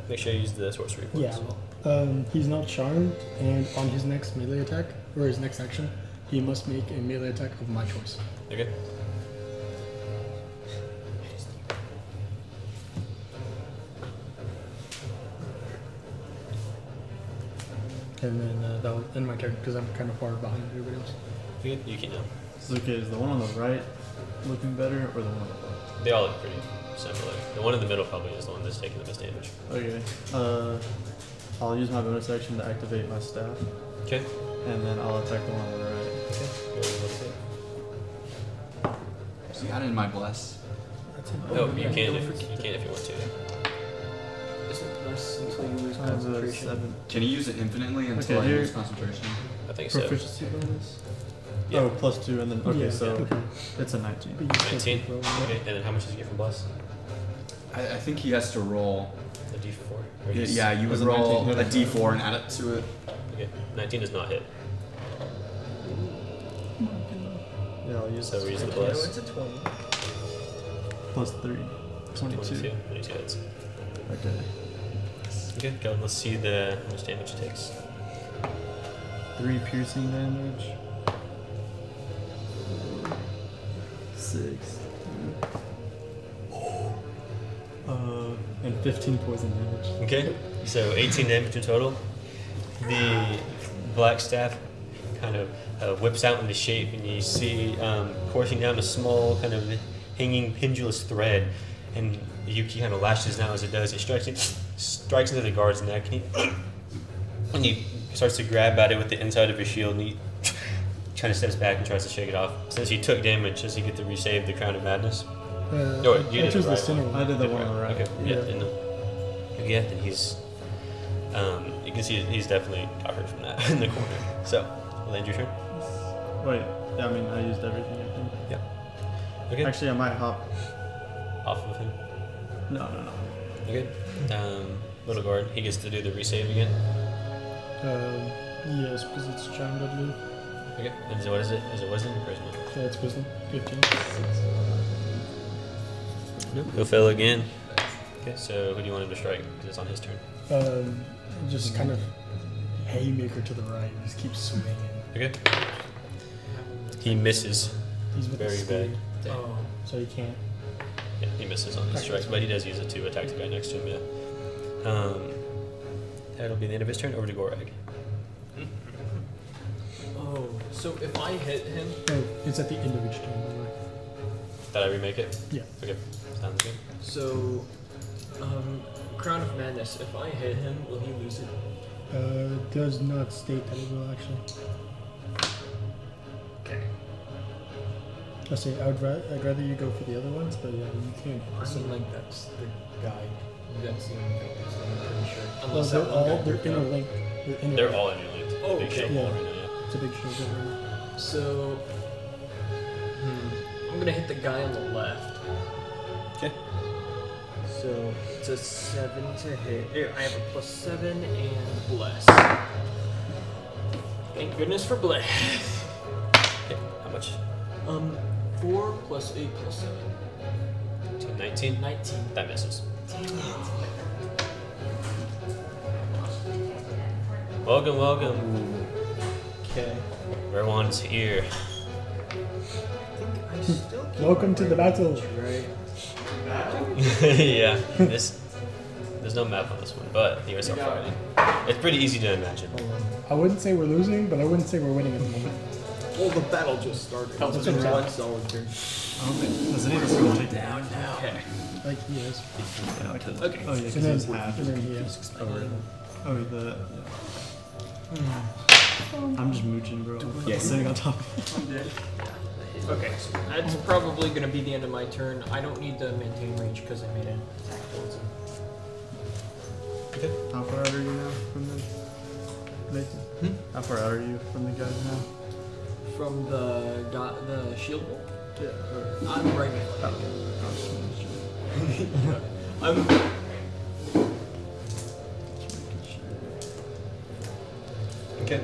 Make sure you use the sorcery points. Yeah. He's not charmed, and on his next melee attack, or his next action, he must make a melee attack of my choice. Okay. And then that will end my turn because I'm kind of far behind everybody else. You can now. So, okay, is the one on the right looking better, or the one on the left? They all look pretty similar. The one in the middle probably is the one that's taking the most damage. Okay. I'll use my bonus action to activate my staff, Okay. and then I'll attack the one on the right. Okay. Go ahead and roll it. So you added my bless. That's it. Oh, you can if you want to. Isn't this until you lose I have a concentration? 7. Can you use it infinitely until Okay, I here- lose concentration? I think so. Proficiency bonus? Yeah. Oh, plus 2, and then, okay, Yeah, so okay. it's a 19. But you still 19. keep rolling. Okay. And then how much does he get from Bless? I think he has to roll. A D4. Or he's- Yeah, you would Was it roll 19? a d4 and add it to it. Okay. 19 does not hit. Yeah, I'll use So we use the No, Bless. it's a 20. plus 3. 22. 22 hits. Okay. Okay. Go. Let's see how much damage it takes. 3 piercing damage. 6. And 15 poison damage. Okay, so 18 damage in total. The black staff kind of whips out into shape, and you see coursing down a small kind of hanging pendulous thread, and Yuki kind of lashes out as it does. It strikes into the guard's neck, and he starts to grab at it with the inside of his shield, and he kind of steps back and tries to shake it off. Since he took damage, does he get to resave the Crown of Madness? Oh, wait, you I did chose the the right center one. one. I did the one on the right. Okay, yeah, Yeah. then yeah, then he's you can see he's definitely got hurt from that in the corner. So, we'll end your turn. Wait, yeah, I mean, I used everything, I think. Yeah. Okay. Actually, I might hop. Off of him. No. Okay. Little guard, he gets to do the resave again. Yes, because it's charmed, I believe. Okay. And so what is it? Is it wisdom or charisma? Yeah, it's wisdom. 15. Nope. He'll fail again. Okay. So who do you want him to strike? Because it's on his turn. Just kind of haymaker to the right. Just keeps swinging. Okay. He misses. He's with Very the bad. speed, Oh. so he can't. Yeah, he misses on his Okay, strikes, that's but he does use it to attack the guy next to him. Yeah. That'll be the end of his turn. Over to Gorag. Oh, so if I hit him, Oh, it's at the end of each turn, by the way. Did I remake it? Yeah. Okay. Sounds good. so Crown of Madness, if I hit him, will he lose it? Does not state that it will actually. Okay. I see. I'd rather you go for the other ones, but yeah, you can. I think that's the guy. That's the only focus, I'm pretty sure. Well, Unless they're that one all guy they're moved up. interlinked. They're all interlinked. Oh, Big okay. shield Yeah. wall right now, yeah. It's a big shield over there. So, I'm gonna hit the guy on the left. Okay. So it's a 7 to hit. Here, I have a +7 and bless. Thank goodness for bless. Okay. How much? 4 + 8 + 7. 19? 19. That misses. Damn it. Welcome, welcome. Okay. Everyone's here. I think I still keep Welcome my to the battle. range, right? Yeah. There's no map on this one, but you guys are fighting. It's pretty easy to imagine. I wouldn't say we're losing, but I wouldn't say we're winning at the moment. Well, the battle just started. That's It's what been I'm one saying. solid turn. I don't think. Does any of us go take down? Okay. Like he is. Okay. Oh, yeah, because And then, it's half. and then he is. Oh, the. I'm just mooching, bro. Yeah. Sitting on top of Okay. That's probably gonna be the end of my turn. I don't need to maintain range because I made an attack. How far out are you now from the Nathan? How far out are you from the guys now? From the shield wall? Yeah. I'm right behind you. I'm Okay.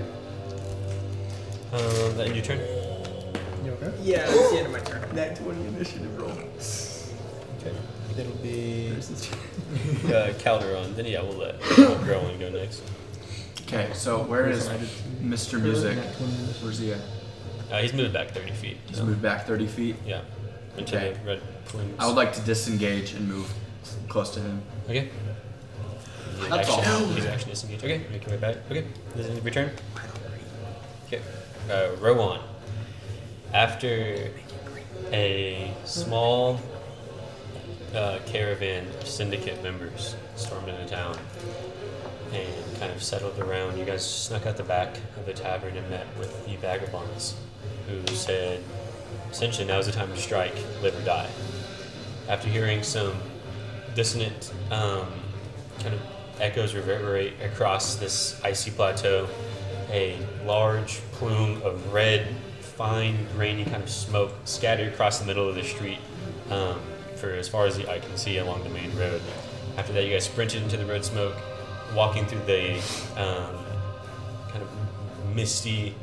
That end your turn? You okay? yeah, that's the end of my turn. Nat 20 initiative roll. Okay. It'll be Versus Calderon. Then yeah, we'll let Growling go next. Okay, so where is Mr. Music? Where's he at? He's moved back 30 feet. He's so, moved back 30 feet. Yeah. Into Okay. the red plumes. I would like to disengage and move close to him. Okay. That's all. His action disengage. Okay, make your way back. Okay. This is return. Okay. Rowan. After a small caravan of syndicate members stormed into town and kind of settled around, you guys snuck out the back of the tavern and met with the vagabonds who said, essentially, now's the time to strike, live or die. After hearing some dissonant kind of echoes reverberate across this icy plateau, a large plume of red, fine, grainy kind of smoke scattered across the middle of the street for as far as the eye can see along the main road. After that, you guys sprinted into the red smoke, walking through the kind of misty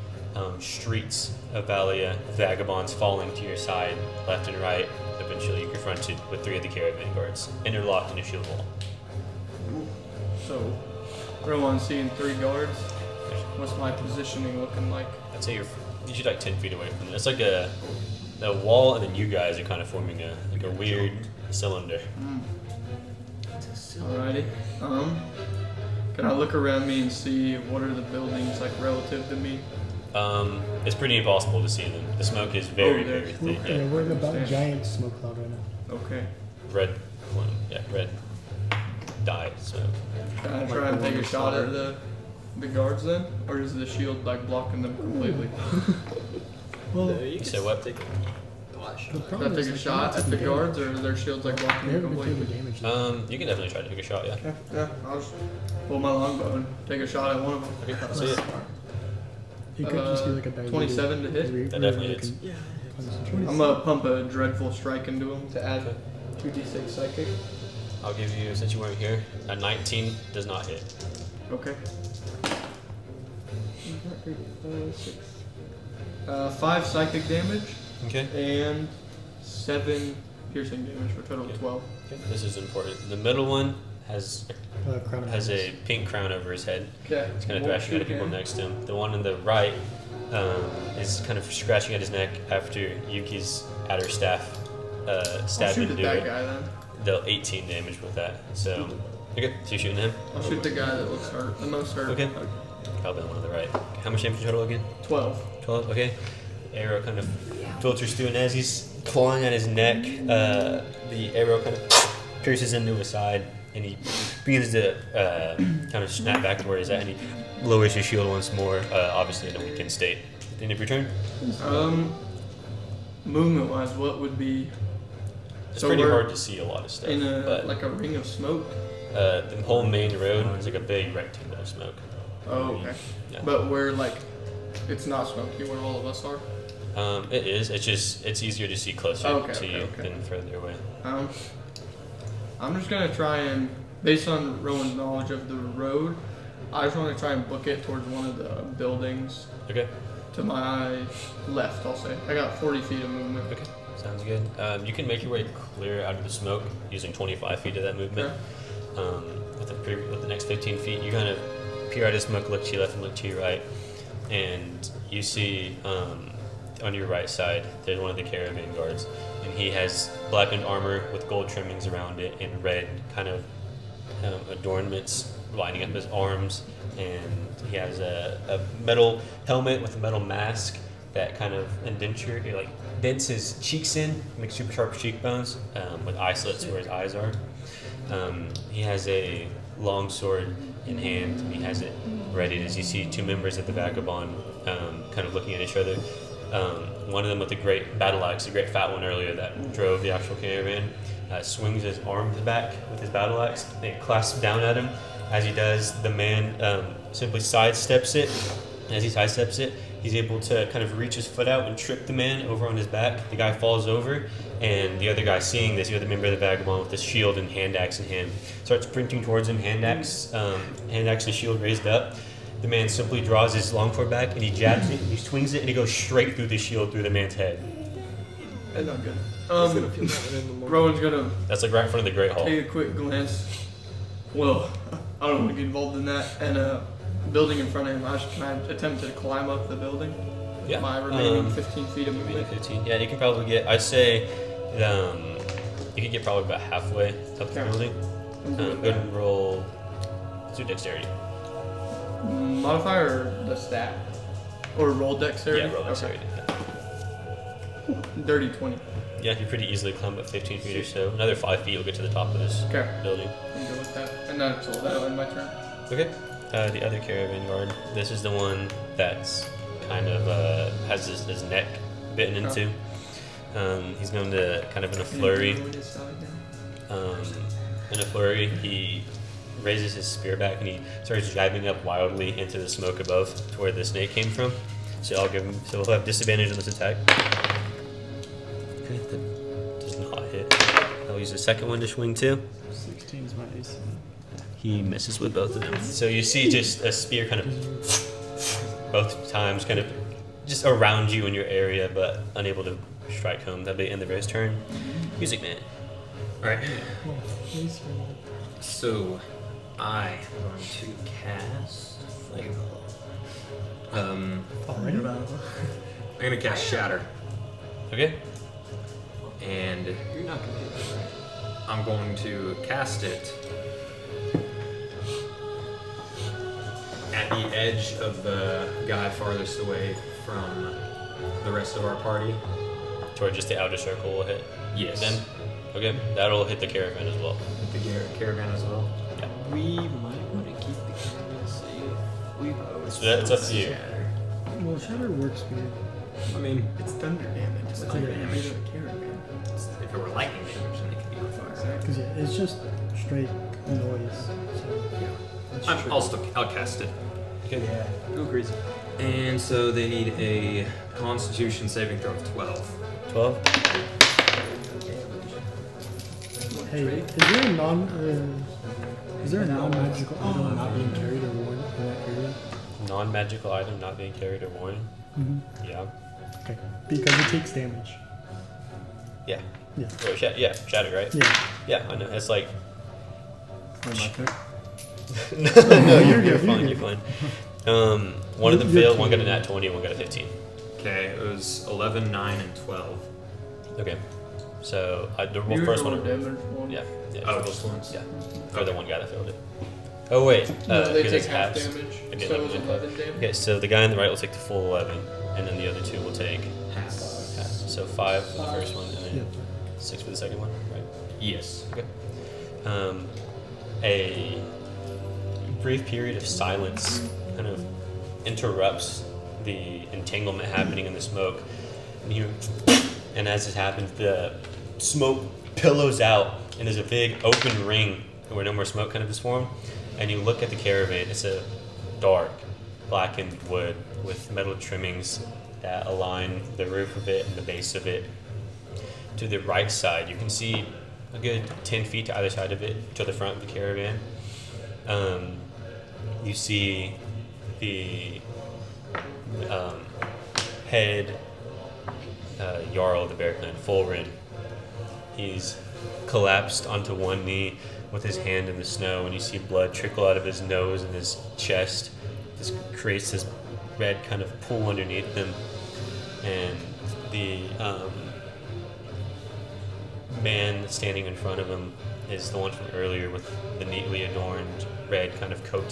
streets of Valia, vagabonds falling to your side, left and right. Eventually, you're confronted with 3 of the caravan guards, interlocked in a shield wall. So, Rowan seeing 3 guards. What's my positioning looking like? I'd say you're usually like 10 feet away from it. It's like a wall, and then you guys are kind of forming a weird cylinder. Alrighty. Can I look around me and see what are the buildings like relative to me? It's pretty impossible to see them. The smoke is very, Oh, there. very We're, thick. yeah, we're in about a Understand. giant smoke cloud right now. Okay. Red flame. Yeah, red dye smoke. Can I try and take a shot at the guards then, or is the shield like blocking them completely? Well, You can Say what? take a flash. the Can I problem is take a like, shot we're at not the taking guards, or are their shields like blocking We them haven't been completely? taking damage. You can definitely try to take a shot, yeah. Yeah, I'll just pull my longbow and take a shot at one of them. Okay, let's see it. It could just be like a diluted. 27 to hit? That definitely hits. Yeah. I'm gonna pump a dreadful strike into him to add Okay. 2d6 psychic. I'll give you, since you weren't here, a 19 does not hit. Okay. 5 psychic damage Okay. and 7 piercing damage for a total of 12. Okay. This is important. The middle one has Crown of has Thorns. a pink crown over his head. Okay. He's kind of thrashing at the people next to him. The one on the right is kind of scratching at his neck after Yuki's adder staff I'll stabbed shoot into at that it. guy then. Dealt 18 damage with that. So, okay, so you're shooting him? I'll shoot the guy that looks hurt, the most hurt. Okay. Probably the one on the right. Okay, how much damage total again? 12. 12, okay. Arrow kind of filters through, and as he's clawing at his neck, the arrow kind of pierces into his side, and he begins to kind of snap back to where he's at, and he lowers his shield once more, obviously in a weakened state. At the end of your turn? movement-wise, what would be It's So pretty we're hard to see a lot of stuff. in a but like a ring of smoke? the whole main road is like a big rectangle of smoke. Oh, okay. Yeah. But we're like, it's not smoky where all of us are. It is. It's easier to see closer to you than further away. I'm just gonna try and, based on Rowan's knowledge of the road, I just want to try and book it towards one of the buildings Okay. to my left. I'll say I got 40 feet of movement. Okay. Sounds good. You can make your way clear out of the smoke using 25 feet of that movement. With the next 15 feet, you kind of peer out of smoke, look to your left and look to your right, and you see on your right side there's one of the caravan guards, and he has blackened armor with gold trimmings around it and red kind of adornments lining up his arms, and he has a metal helmet with a metal mask that kind of dents his cheeks in, makes super sharp cheekbones with eye slits where his eyes are. He has a long sword in hand, and he has it ready as you see two members of the Vagabond kind of looking at each other. One of them with a great battle axe, a great fat one earlier that drove the actual caravan, swings his arms back with his battle axe and it clasps down at him. As he does, the man simply sidesteps it. As he sidesteps it, he's able to kind of reach his foot out and trip the man over on his back. The guy falls over, and the other guy, seeing this, the other member of the Vagabond with his shield and hand axe in hand, starts sprinting towards him, hand axe and shield raised up. The man simply draws his longsword back and he jabs it, and he swings it, and it goes straight through the shield through the man's head. That's not good. He's gonna feel that in the morning. Rowan's gonna That's like right in front of the Great Hall. take a quick glance. Well, I don't want to get involved in that. And building in front of him, I attempt to climb up the building. Yeah. My remaining 15 feet of Remaining movement. 15. Yeah, you can probably get. I'd say, you could get probably about halfway up the Okay. building. I'm doing Go ahead that. and roll. Let's do dexterity. Modifier or the stat? Or roll dexterity? Yeah, roll dexterity. Dirty 20. Yeah, you pretty easily climb up 15 feet or so. Another 5 feet, you'll get to the top of this Okay. building. I'm good with that. And that's all. That'll end my turn. Okay. The other caravan guard. This is the one that's kind of has his neck bitten into. He's going to kind of in a flurry. He raises his spear back and he starts jabbing up wildly into the smoke above to where the snake came from. So I'll give him. So he'll have disadvantage on this attack. Okay, that does not hit. I'll use the second one to swing too. 16 is my AC. He misses with both of them. So you see just a spear kind of both times kind of just around you in your area, but unable to strike home. That'll be end of his turn. Music Man. Alright. So, I am going to cast Flame. I'm going to cast Shatter. Okay. And You're not gonna hit that, right? I'm going to cast it at the edge of the guy farthest away from the rest of our party. Toward just the outer circle will hit. Yes. Then? Okay. That'll hit the caravan as well. With the caravan as well. Yeah. We might want to keep the caravan safe. So it's up to you. Well, Shatter works weird. I mean, It's thunder damage. It's Yeah. thunder damage of a caravan. if it were lightning damage, then it could be on fire. Because yeah, it's just straight noise. So I'll cast it. Okay. Yeah. Go crazy. And so they need a Constitution saving throw of 12. 12. hey, is there a non-magical item not being carried or worn in that area? Non-magical item not being carried or worn. Mm-hmm. Yeah. Okay, because it takes damage. Yeah. Yeah. Or shatter, right? Yeah. Yeah, I know. It's like. Wait, my turn? no, you're good, fine. you're You're fine. One of them You're failed. One got a clean. nat 20. One got a 15. Okay, it was 11, 9, and 12. Okay. So the You first rolled one. damage one. Yeah. Oh, just once? Yeah. For the one guy that failed it. Oh wait. No, they because take it's half halves. damage. Okay, So it was okay. 11 damage. Okay, so the guy on the right will take the full 11, and then the other two will take Half. half. So 5 for the first one, and then Yeah. 6 for the second one, right? Yes. Okay. A brief period of silence kind of interrupts the entanglement happening in the smoke. And you and as this happens, the smoke pillows out, and there's a big open ring where no more smoke kind of is formed. And you look at the caravan. It's a dark, blackened wood with metal trimmings that align the roof of it and the base of it. To the right side, you can see a good 10 feet to either side of it, to the front of the caravan. You see the head Jarl of the Bear Clan, Fulrin. He's collapsed onto one knee with his hand in the snow, and you see blood trickle out of his nose and his chest. This creates this red kind of pool underneath him. And the man standing in front of him is the one from earlier with the neatly adorned red kind of coat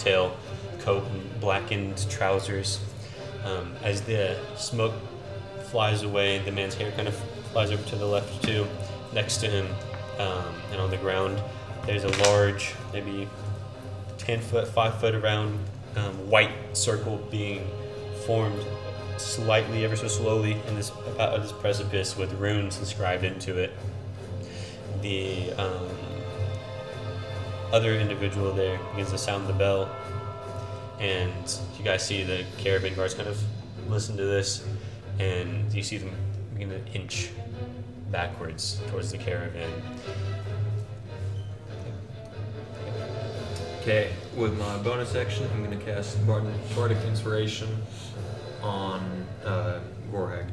and blackened trousers. As the smoke flies away, the man's hair kind of flies over to the left too. Next to him, and on the ground, there's a large, maybe 10 foot, 5 foot around white circle being formed slightly, ever so slowly, in this precipice with runes inscribed into it. The other individual there begins to sound the bell, and you guys see the caravan guards kind of listen to this, and you see them begin to inch backwards towards the caravan. Okay, with my bonus action, I'm going to cast Bardic Inspiration on Gorhag.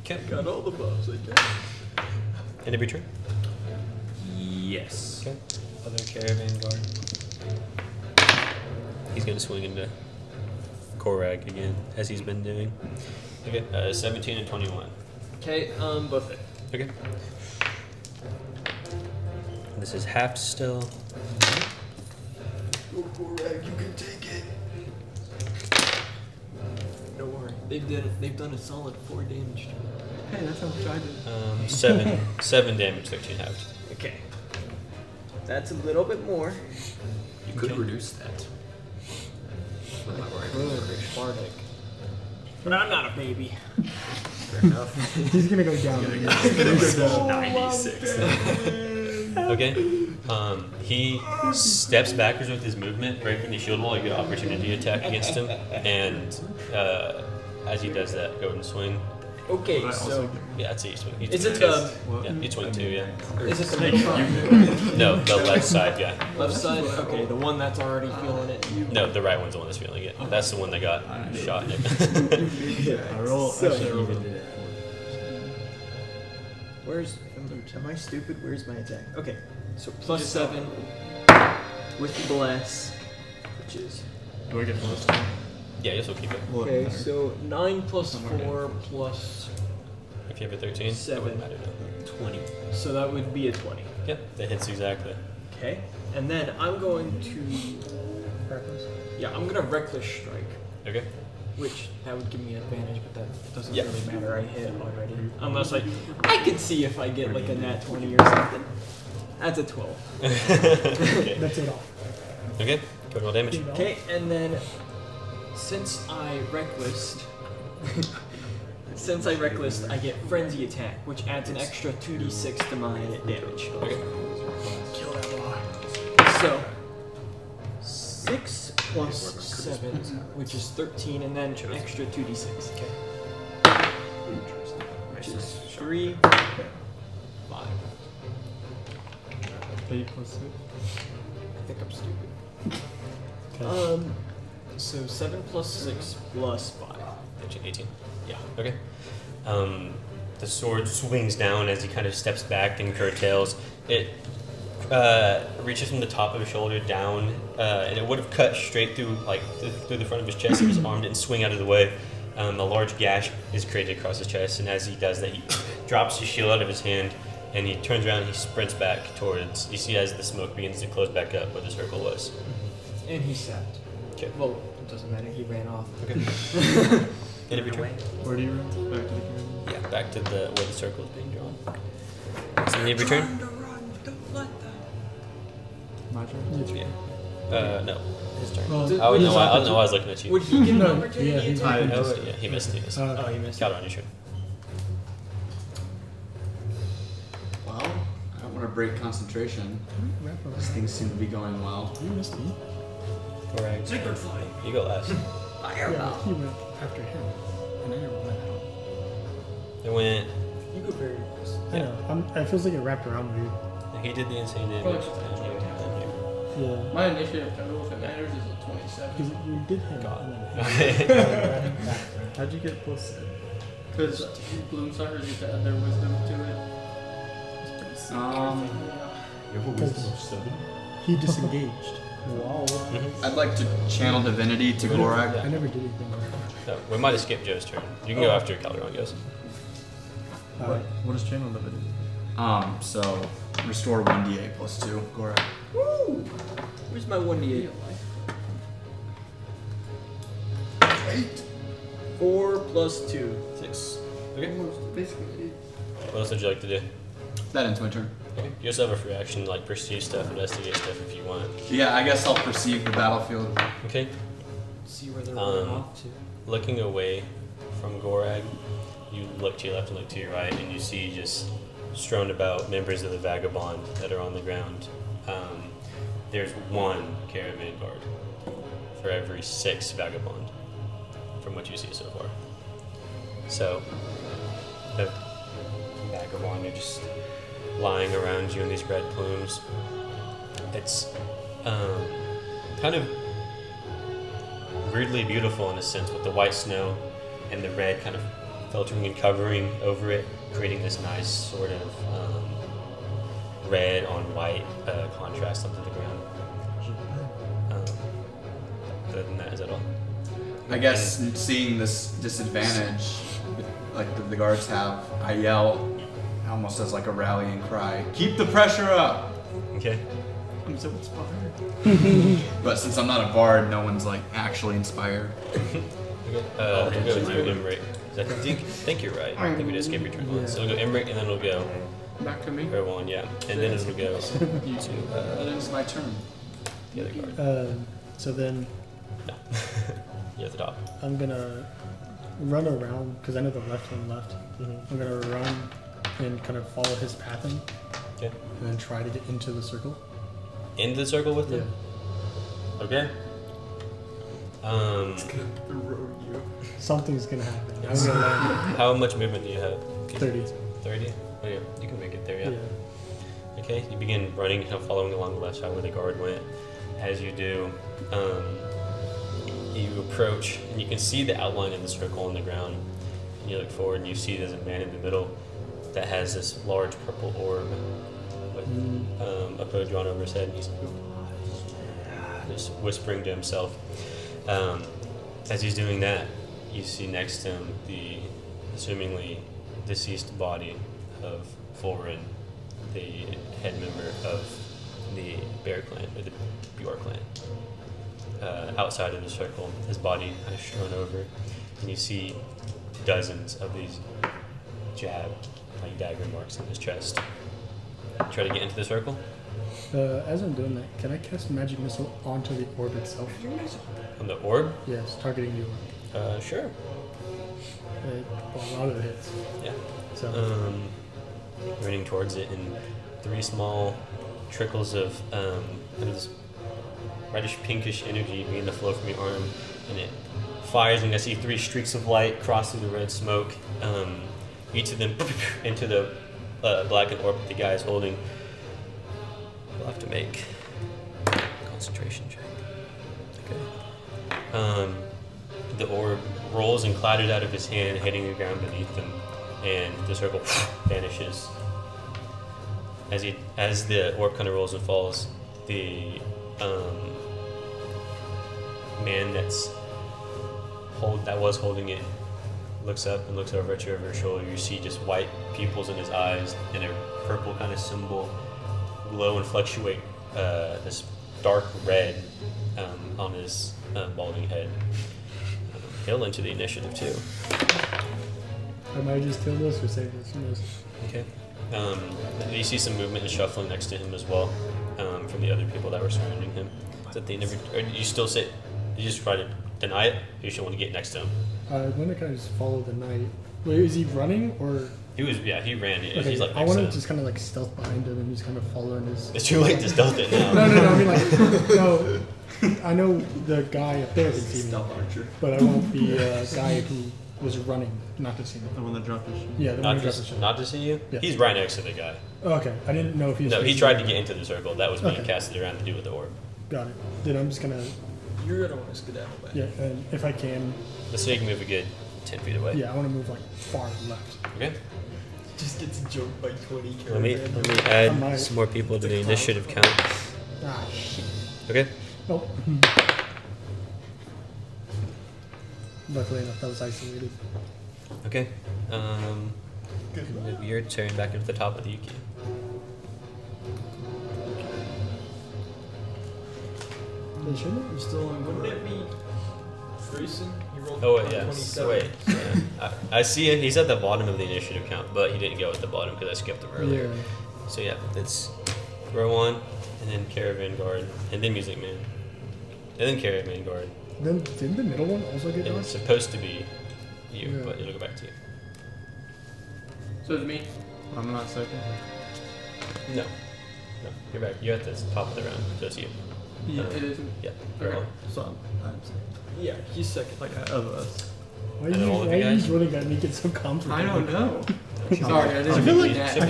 Okay. Got all the buffs I can. End of your turn. Yes. Okay. Other caravan guard. He's gonna swing into Korag again, as he's been doing. Okay. 17 and 21. Okay, both it. Okay. This is half still. Go Gorag, you can take it. Don't worry, they've done a solid 4 damage to me. Hey, that's how much I did. 7 damage, 13 halved. Okay, that's a little bit more. You could reduce that. With my Bardic Good, Inspiration. Bardic. But I'm not a baby. Fair enough. He's gonna go down. 96. Okay. He steps backwards with his movement, breaking the shield wall. You get an opportunity attack against him, and as he does that, go and swing. Okay, so Yeah, I'd say you swing. You is swing it two. the Yeah, you swing 2. Yeah. is it the middle one? No, the left side guy. Left side? Okay, the one that's already feeling it. No, the right one's the one that's feeling it. That's the one that got shot. I roll. So- Actually, I rolled a Where's am I stupid? Where's my attack? Okay, so plus 7 with bless, which is Do I get plus? Yeah, yes, we'll keep it. okay. So 9 plus 4 plus If you have a 13, it 7. wouldn't matter. 20. So that would be a 20. Yep, that hits exactly. Okay, and then I'm going to yeah, I'm gonna reckless strike, Okay. which that would give me an advantage, but that doesn't Yeah. really matter. I hit already, unless I can see if I get like a nat 20 or something. That's a 12. Okay. That's it all. Okay. Go roll damage. Okay, and then since I reckless, I get frenzy attack, which adds an extra 2d6 to my damage. Okay. Kill that boy. So 6 plus 7, which is 13, and then extra 2d6. Okay. Which is 3, 5. 8 plus 6. I think I'm stupid. So 7 plus 6 plus 5. 18. Yeah. Okay. The sword swings down as he kind of steps back and curtails. It reaches from the top of his shoulder down, and it would have cut straight through, through the front of his chest if his arm didn't swing out of the way. A large gash is created across his chest, and as he does that, he drops his shield out of his hand, and he turns around and he sprints back towards. You see as the smoke begins to close back up where the circle was. And he sapped. Okay. Well, it doesn't matter. He ran off. Okay. End of your turn. Where do you run? Back to the caravan? Yeah, back to where the circle is being drawn. It's the end of your turn. My turn? Yeah. No, his turn. Well, I don't know why I was looking at you. Would he get an No, opportunity yeah, he's attack? I Oh, just- yeah, he missed. Oh, he missed. Count on your turn. break concentration. Wrap around. These things seem to be going well. You missed me. Correct. Sacred fly. You go last. Yeah, he went after him, and I never went out. It went. You go very close. I know. It feels like it wrapped around weird. He did the insane damage. Probably And you did Yeah. My initiative total, if it matters, is a 27. Because you did him. God. And then him. How'd you get plus? Because Bloomsuckers get to add their wisdom to it. It's pretty You have a wisdom of 7. He disengaged. Wow. I'd like to channel divinity to Gorak. I never did anything. No, we might have skipped Joe's turn. You can go after Calderon goes. What is channel divinity? So restore 1d8 plus 2, Gorak. Where's my 1d8? 8. 4 plus 2. 6. Okay. basically. What else would you like to do? That ends my turn. Okay. You also have a free action like perceive stuff, investigate stuff if you want. Yeah, I guess I'll perceive the battlefield. Okay. See where they're running Um, off to. Looking away from Gorag, you look to your left and look to your right, and you see just strewn about members of the Vagabond that are on the ground. There's one caravan guard for every 6 Vagabond, from what you see so far. So, the Vagabond are just lying around you in these red plumes. It's kind of weirdly beautiful in a sense, with the white snow and the red kind of filtering and covering over it, creating this nice sort of red on white contrast onto the ground. Other than that, is that all? I guess seeing this disadvantage, like the guards have, I yell, almost as like a rallying cry, "Keep the pressure up!" Okay. I'm so inspired. But since I'm not a bard, no one's like actually inspired. Okay. We'll go with you, Emmerich. I think you're right. I think we just gave your turn once. So we'll go Emmerich, and then we'll go Back to me. Erwan, yeah. And then it'll go to That ends my turn. the other guard. So then No. You're at the top. I'm gonna run around because I know the left one left. I'm gonna run and kind of follow his path in, Okay. and then try to get into the circle. Into the circle with Yeah. them? Okay. Something's gonna happen. I'm gonna land How much movement do you have? 30. 30? Oh yeah, you can make it there, Yeah. yeah. Okay, you begin running, kind of following along the left side where the guard went. As you do, you approach, and you can see the outline of the circle on the ground. And you look forward, and you see there's a man in the middle that has this large purple orb with a bow drawn over his head, and he's just whispering to himself. As he's doing that, you see next to him the assumingly deceased body of Fulrin, the head member of the Bear Clan, or the Bjork Clan. Outside of the circle, his body kind of strewn over, and you see dozens of these like dagger marks in his chest. Try to get into the circle. As I'm doing that, can I cast magic missile onto the orb itself? On the orb? Yes, targeting the orb. Sure. Well, a lot of it hits. Yeah. So Running towards it, and 3 small trickles of kind of this reddish pinkish energy begin to flow from your arm, and it fires, and I see 3 streaks of light cross through the red smoke, each of them into the blackened orb that the guy is holding. You'll have to make a concentration check. Okay. The orb rolls and clatters out of his hand, hitting the ground beneath them, and the circle vanishes. As the orb kind of rolls and falls, the man that was holding it looks up and looks over at you over his shoulder. You see just white pupils in his eyes and a purple kind of symbol glow and fluctuate this dark red on his balding head. He'll enter the initiative too. I might just kill this or save this. Who knows? Okay. You see some movement and shuffling next to him as well, from the other people that were surrounding him. That they never. Or you still sit. You just try to deny it. Or you still want to get next to him. I'm gonna kind of just follow the knight. Wait, is he running or? He ran. Okay, He's like I next want to to just kind of like stealth behind him and just kind of following his. It's too late to stealth it now. No. I mean like no. I know the guy up there can see me, Stealth archer. but I want the guy who was running not to see me. The one that dropped his shit. Yeah, the one Not who dropped the to, shot. not to see you? Yeah. He's right next to the guy. Oh, okay, I didn't know if he was. No, he facing tried me. to get into the circle. That was being Okay. casted around to do with the orb. Got it. Then I'm just gonna You're gonna want to skedaddle back. yeah, and if I can, Let's say you can move a good 10 feet away. yeah, I want to move like far left. Okay. Just gets jumped by 20 Let me caravan. add I might- some more people to the clown. initiative count. Ah, shit. Okay. Nope. Luckily enough, that was isolated. Okay. Move your turn back into the top of the Yuki. They shouldn't. You're still on. Wouldn't it be Grayson? He rolled Oh a wait, yeah. So 27. wait. Yeah. I see him. He's at the bottom of the initiative count, but he didn't go at the bottom because I skipped him earlier. Yeah. So yeah, it's row 1, and then Caravan Guard, and then Music Man, and then Caravan Guard. Then didn't the middle one also get And knocked? it's supposed to be you, Yeah. but it'll go back to you. So it's me. I'm not second. No, you're back. You're at the top of the round, so it's you. Yeah, it is. Yeah. Okay. row 1. So I'm second. Yeah, he's second. Like of us. Why And are you, all of why you are you guys? running at me? Get so complicated. I don't know. Sorry, I didn't feel do like- that.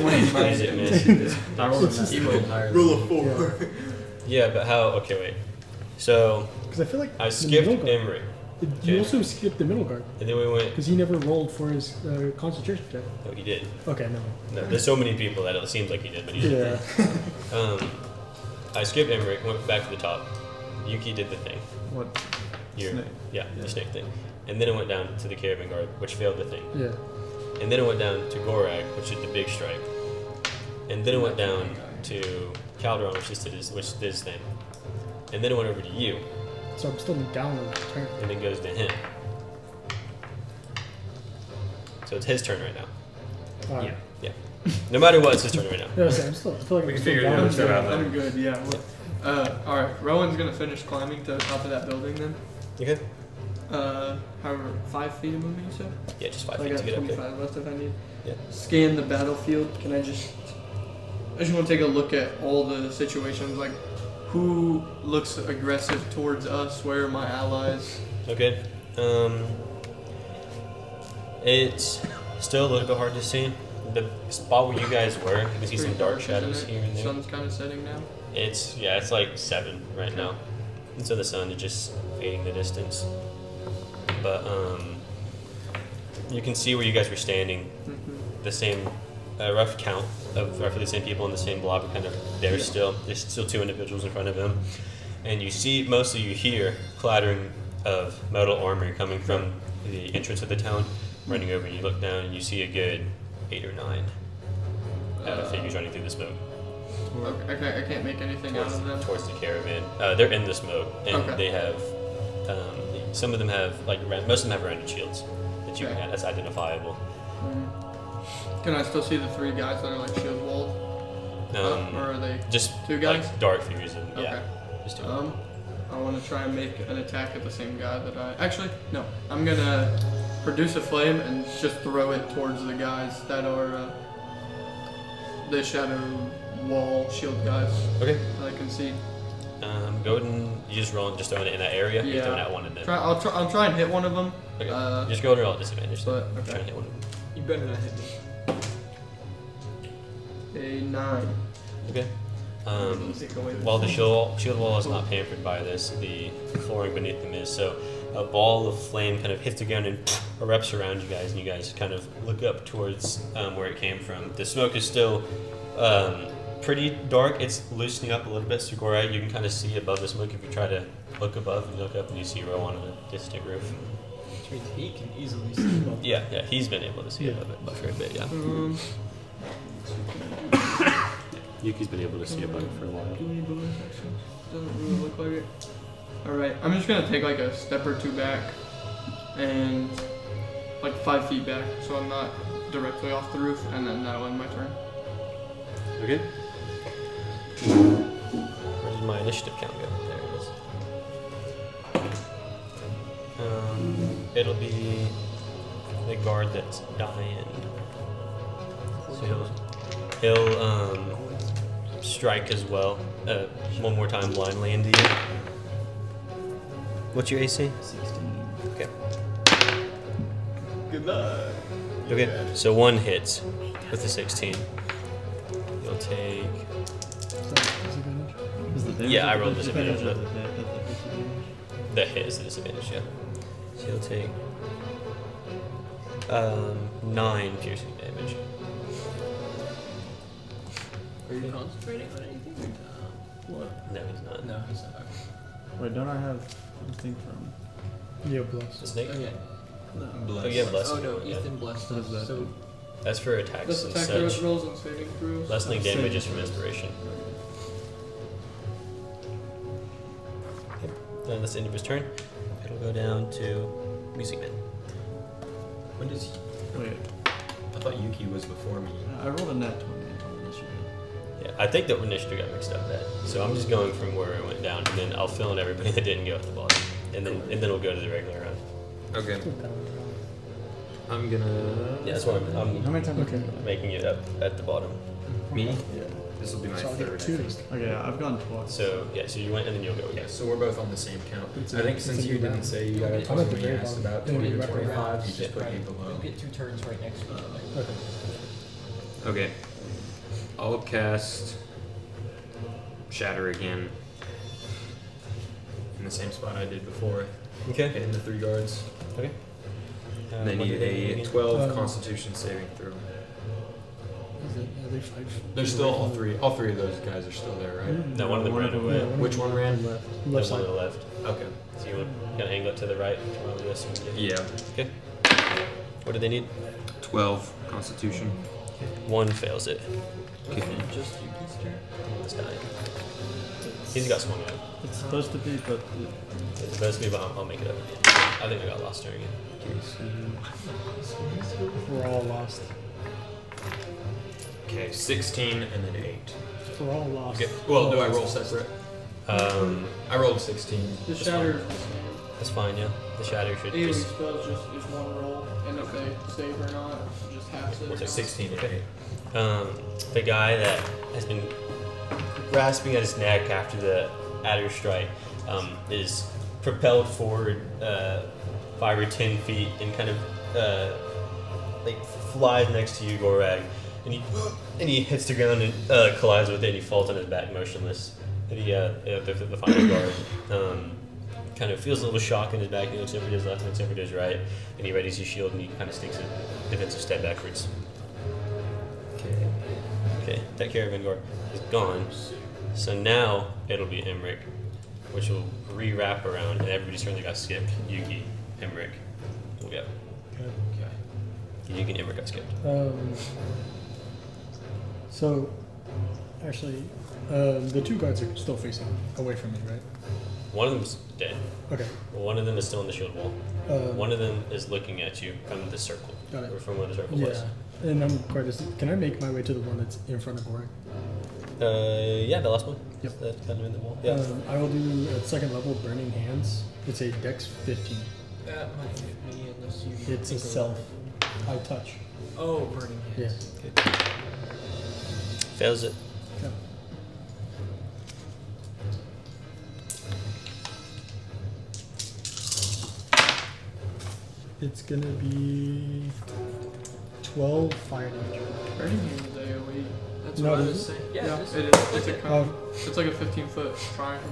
I rolled It's a just- higher. Rule of Yeah. Yeah, but how? Okay, wait. So Because I feel like I the skipped middle guard. Emmerich, You Okay. also skipped the middle guard and then we went. because he never rolled for his concentration check. No, he did. Okay, no. No, there's so many people that it seems like he did, but he didn't. Yeah. I skipped Emmerich, went back to the top. Yuki did the thing. What? Your, Snake. Yeah, Yeah. the snake thing. And then it went down to the Caravan Guard, which failed the thing. Yeah. And then it went down to Gorag, which did the big strike. And then it went down to Calderon, which did his thing. And then it went over to you, So I'm still down on the turn. and then goes to him. So it's his turn right now. Alright. Yeah. No matter what, it's his turn right now. Yeah, so I'm still. I feel like We I'm can still figure the down. other stuff out I'm then. good, yeah. Alright, Rowan's gonna finish climbing to the top of that building then. You good? However, 5 feet of movement, you said? Yeah, just 5 I feet got to get up 25 there. left if I need. Yeah. Scan the battlefield. Can I just want to take a look at all the situations, like who looks aggressive towards us, where are my allies? Okay. It's still a little bit hard to see. The spot where you guys were, you can see some Pretty dark isn't shadows it? here and there. Sun's kind of setting now. It's like 7 right now, and so the sun is just fading the distance. But you can see where you guys were standing. Mm-hmm. The same rough count of roughly the same people in the same block are kind of there still. There's still 2 individuals in front of them, and you see mostly you hear clattering of metal armor coming from the entrance of the town, running over. And you look down and you see a good 8 or 9 figures running through the smoke. Okay, I can't make anything out of them. Towards the caravan. They're in the smoke, and Okay. they have. Some of them have most of them have rounded shields that you Okay. can. That's identifiable. Can I still see the 3 guys that are like shield walled? Or are they? Just 2 guys? like dark figures. And, Okay. Yeah, just 2. I want to try and make an attack at the same guy that I. Actually, no. I'm gonna produce a flame and just throw it towards the guys that are the shadow wall shield guys Okay. that I can see. Go ahead and you just roll and just throwing it in that area. You're Yeah. throwing at one of them. I'll try and hit one of them. Okay. Uh, just go ahead and roll at disadvantage. but- Try okay. and hit one of them. You better not hit me. A 9. Okay. Take away While the shield wall is not pampered by this, the flooring beneath them is. So a ball of flame kind of hits the ground and erupts around you guys, and you guys kind of look up towards where it came from. The smoke is still pretty dark. It's loosening up a little bit. Segura, you can kind of see above the smoke if you try to look above. You look up and you see Rowan on a distant roof. Which means he can easily see above. Yeah, he's been able to see Yeah. above it for a bit. Yeah, Yuki's been able to see above it for a while. Do any bonus actions? Doesn't really look like it. Alright, I'm just gonna take like a step or 2 back and like 5 feet back so I'm not directly off the roof, and then that'll end my turn. Okay. Where did my initiative count go? There it is. It'll be the guard that's dying. So he'll strike as well. One more time blindly into you. What's your AC? 16. Okay. Good luck. Okay. So one hits with the 16. You'll take. Disadvantage? Is the damage Yeah, I at the rolled disadvantage, or the hit at the disadvantage? The hit is the disadvantage, yeah. So you'll take 9 piercing damage. Are you concentrating on anything? Or What? No, he's not. no, he's not. Wait, don't I have something from? Yeah, The bless. snake? Oh, yeah. No. Oh, yeah, bless. Oh no, Yeah. Ethan blessed What us. is that? So That's for attacks This and attack such. rolls and saving throws. Lessening damage is from inspiration. And that's the end of his turn. It'll go down to Music Man. When does he? Wait, I thought Yuki was before me. I rolled a net 20 on this year. Yeah, I think the initiative got mixed up that. So I'm just going from where it went down, and then I'll fill in everybody that didn't go at the bottom, and then we'll go to the regular round. Okay. I'm gonna. Yeah, that's why I'm How many times? Okay. making it up at the bottom. Me? Yeah. This will be my So I'll get third. I two. think. Okay, I've gone twice. So yeah, so you went and then you'll go Yeah, again. so we're both on the same count. It's I think a- since it's a you new didn't round. say you got it I'm at the when you very asked bottom. about Yeah, 20 to right there. 25, you Yeah. just put me You'll below. get 2 turns right next to each other. Okay. Okay. I'll cast Shatter again in the same spot I did before, Okay. hitting the 3 guards. Okay. And they What need do a need? 12 Constitution saving throw. Is it? Are they 5? There's still all three of those guys are still there, right? No, one of them ran away. Which one ran? Left There's side. one to the left. Okay. So you want to angle it to the right? While this one? Yeah. Okay. What do they need? 12 Constitution. One fails it. Okay. Just Yuki's turn. This dying. He's got swung out. It's supposed to be, but It's supposed to be, but I'll make it up. I think I got lost during it. We're all lost. Okay, 16 and then 8. We're all lost. Okay. Well, do I roll separate? I rolled 16. The That's shatter That's fine, yeah. The shatter should AoE just. spells just is one roll, and if they save or not, just halves We'll it. take 16 and 8. The guy that has been grasping at his neck after the adder strike is propelled forward 5 or 10 feet and kind of like flies next to you, Gorag, and he hits the ground and collides with it, and he falls on his back motionless. And the final guard kind of feels a little shock in his back. He looks over to his left and looks over to his right, and he readies his shield and he kind of takes a defensive step backwards. Okay. Okay, that caravan guard is gone. So now it'll be Emmerich, which will re-wrap around, and everybody's turn got skipped. Yuki, Emmerich, we'll go. Okay. Yuki and Emmerich got skipped. So, actually, the 2 guards are still facing away from me, right? One of them's dead. Okay. One of them is still in the shield wall. Um, One of them is looking at you from the circle, Got it. or from where the circle Yeah. was. And I'm quite. Can I make my way to the one that's in front of Gorg? Yeah, the last one. Yep. That's kind of in the wall. Yeah. I will do at 2nd level Burning Hands. It's a Dex 15. That might hit me unless you. It's a take self. I touch. Oh, burning hands. Yeah. Fails it. Okay. It's gonna be 12 fire damage. Burning Hand is AoE. That's No, what I it was is- saying. Yeah, Yeah, just it is. It's a cone. Oh, It's like a 15-foot triangle.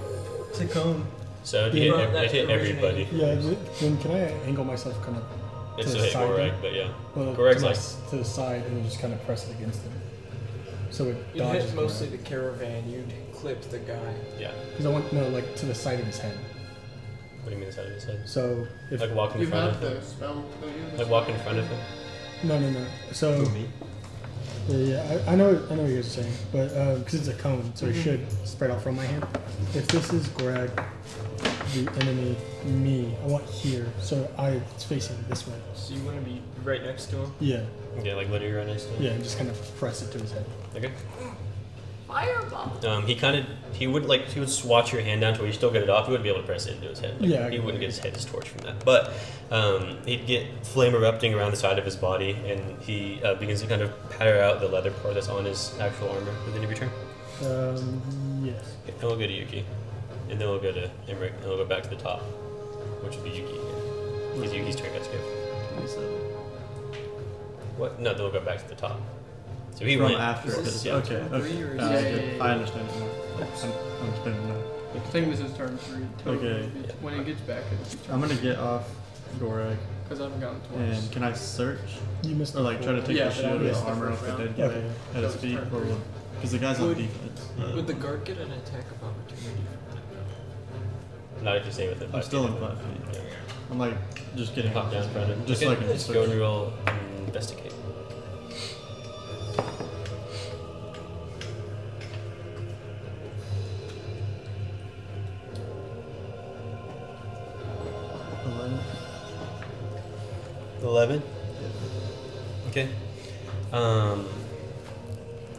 it's a cone. So it Yeah. hit, Well, that it hit everybody. Yeah, then can I angle myself kind of It's to a the hit side Gorag, there? but yeah. well, Gorag's to, my like- s- to the side and then just kind of press it against him. So it You dodges. hit mostly the caravan. You clipped the guy. Yeah. Because I want like to the side of his head. What do you mean the side of his head? So if Like walk in You front have of him? the spell, don't you? Like walk in front of him? no. So yeah, I know what you guys are saying, but because it's a cone, so it should spread out from my hand. If this is Gorag, the enemy, me, I want here, so it's facing this way. So you want to be right next to him. Yeah, Yeah, like literally right next to him. yeah, and just kind of press it to his head. Okay. Fireball. He would swatch your hand down to where you still get it off. He wouldn't be able to press it into his head. Like, Yeah, he wouldn't get his head torched from that. But he'd get flame erupting around the side of his body, and he begins to kind of patter out the leather part that's on his actual armor within every turn. Yes. Okay, and we'll go to Yuki, and then we'll go to Emmerich, and we'll go back to the top, which will be Yuki again. Because Yuki's turn got skipped. 27. What? No, then we'll go back to the top. So he From went after. Is This, this yeah. okay. turn Okay. three or is I it- get- I understand it now. I'm understanding now. I think this is turn 3. Okay. When it gets back, it'll be turn I'm gonna get off Gorek, because I've gone twice. and can I search You missed or like try to take Yeah, the but shield I or the missed the armor first off the round. dead guy Okay. at That his was feet, turn or three. because the guy's on Would- defense. Would the guard get an attack of opportunity from that? Not if you stay within 5 I'm still feet in of him. 5 feet. Yeah. I'm like just getting Pop down in front of him. just Okay, so I can let's search. go and roll investigate. Alone. 11. Okay.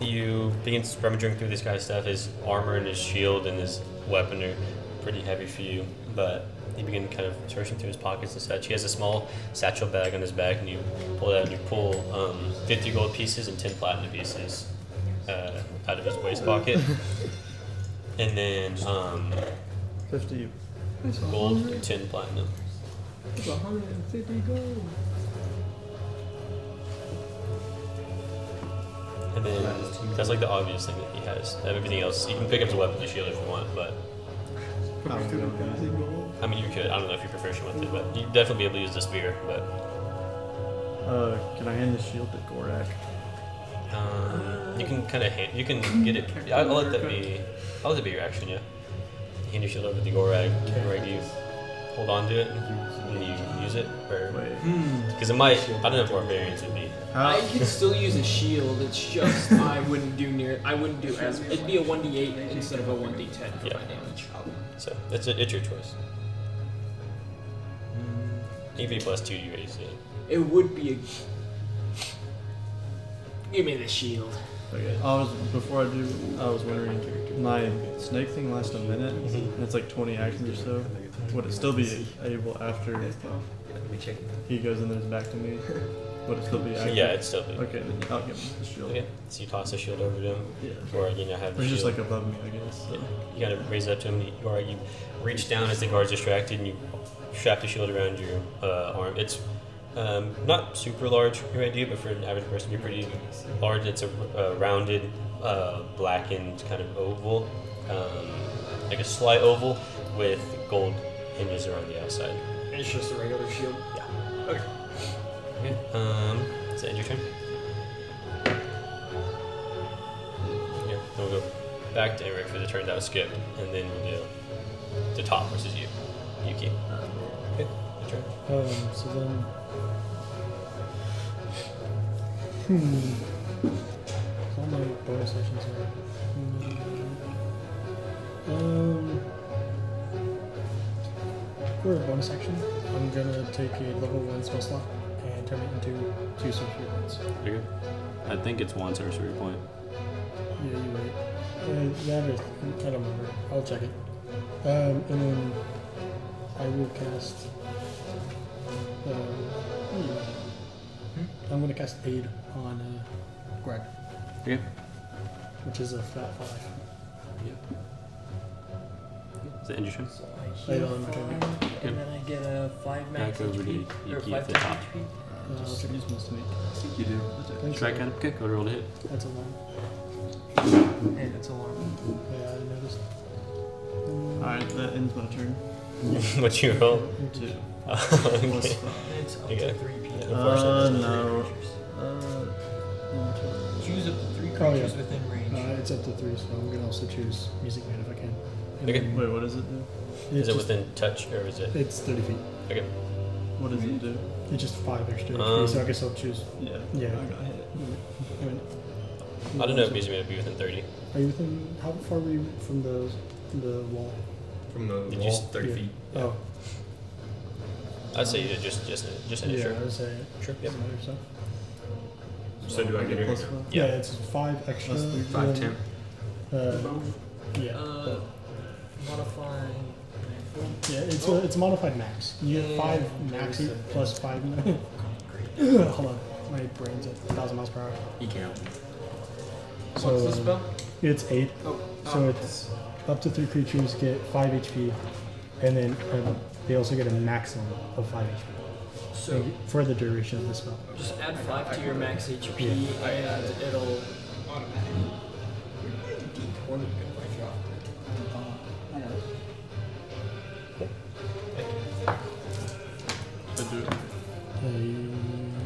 You begin rummaging through this guy's stuff. His armor and his shield and his weapon are pretty heavy for you, but you begin kind of searching through his pockets and such. He has a small satchel bag on his back, and you pull it out and you pull 50 gold pieces and 10 platinum pieces out of his waist pocket. And then 50. gold and 10 platinum. It's 150 gold. And then that's like the obvious thing that he has. Everything else, you can pick up his weapon and shield if you want, but I mean you could. I don't know if you prefer she with it, but you'd definitely be able to use the spear. But Can I hand the shield to Gorak? you can kind of you can get it. I'll let that be. I'll let it be your action. Yeah. Hand your shield over to Gorag. Gorag, you hold on to it and you use it, or Wait. because it might. I don't know if barbarians would be. How? I could still use a shield. It's just I wouldn't do as. It'd be a 1d8 instead of a 1d10 for Yeah. my damage. So it's your choice. Even plus 2, you raise it. It would be a. Give me the shield. Okay. Before I do, I was wondering, my snake thing lasts a minute, and it's like 20 actions or so. Would it still be able after he goes and then it's back to me? Would it still be active? Yeah, it's still big. Okay, then I'll give him the shield. Okay. So you toss the shield over to him, Yeah. or have the It's just shield. like above me, I guess. So. Yeah. You kind of raise it up to him, or you reach down as the guard's distracted, and you strap the shield around your arm. It's not super large, your idea, but for an average person, you're pretty large. It's a rounded, blackened kind of oval, like a slight oval with gold hinges around the outside. And it's just a regular shield. Yeah. Okay. Okay. Is that end your turn? Yeah. Then we'll go back to Eric for the turn that was skipped, and then we'll do the top versus you, Yuki. Okay. Your turn. So then. So all my bonus actions are. For a bonus action, I'm gonna take a level 1 spell slot and turn it into 2 sorcery points. You're good. I think it's 1 sorcery point. Yeah, you're right. Yeah, I don't remember. I'll check it. And then I will cast. I'm gonna cast Aid on Greg, Okay. which is a flat 5. Is that end your turn? So I I heal don't know. 5, and then I get a 5 max Back over to HP, or Yuki 5 at the touch top. HP. I'll check it. Use most of me. I think you do. Thanks. Try kind of kick. Go to roll to hit. That's a 1. Hey, that's alarming. Yeah, I noticed. Alright, that ends my turn. What you roll? 2. Oh, Plus okay. 5. And it's up Okay. to 3 people. Yeah. Unfortunately, No. Choose up to 3 Oh, creatures yeah. within range. It's up to 3, so I'm gonna also choose Music Man if I can. And Okay. then Wait, what does it do? Is it just- within touch or is it? It's 30 feet. Okay. What does it do? It's just 5 extra HP, so I guess I'll choose. Yeah. Yeah. I got hit. I mean, I don't know if Music Man would be within 30. Are you within? How far are you from the wall? From the Did wall, you s- 30 Yeah. feet. Oh, I'd say you just an yeah. sure. I would say Sure. Yep. doesn't matter. So So do I get Plus it? 5? yeah, it's 5 extra. Plus 3. 5, 10. Yeah. Modify. Yeah, it's a modified max. You get 5 max plus 5. Hold on, my brain's at 1,000 miles per hour. You can't. So What's the spell? it's 8. Oh, So it's up to 3 creatures get 5 HP, and then they also get a maximum of 5 HP. So For the duration of the spell. just add 5 to your max HP, and it'll.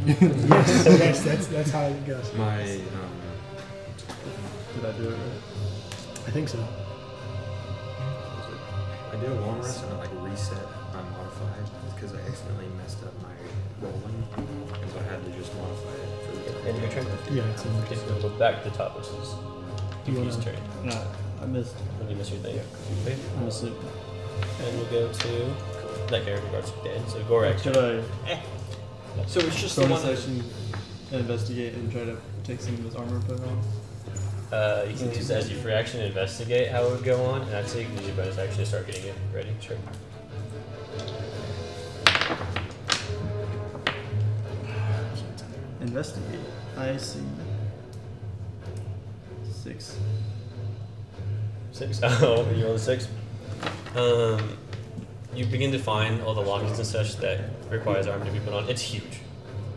Yes, that's how it goes. My Did I do it right? I think so. I did a long rest and I like reset my modified because I accidentally messed up my rolling, and so I had to just modify it for the And your turn. Yeah, it's in Okay, so we'll go back to the top, which is You Yuki's wanna- turn. No, I missed. When you miss your thing. Okay. I'm asleep. And we'll go to that character card's dead. So Gorak. Should I So it's just the bonus one. action investigate and try to take some of his armor put on? You can use as your free action to investigate how it would go on, and I'd say you can use your bonus action to start getting it ready. Sure. Investigate. I see 6. 6. Oh, you rolled a 6. You begin to find all the lockings and such that requires armor to be put on. It's huge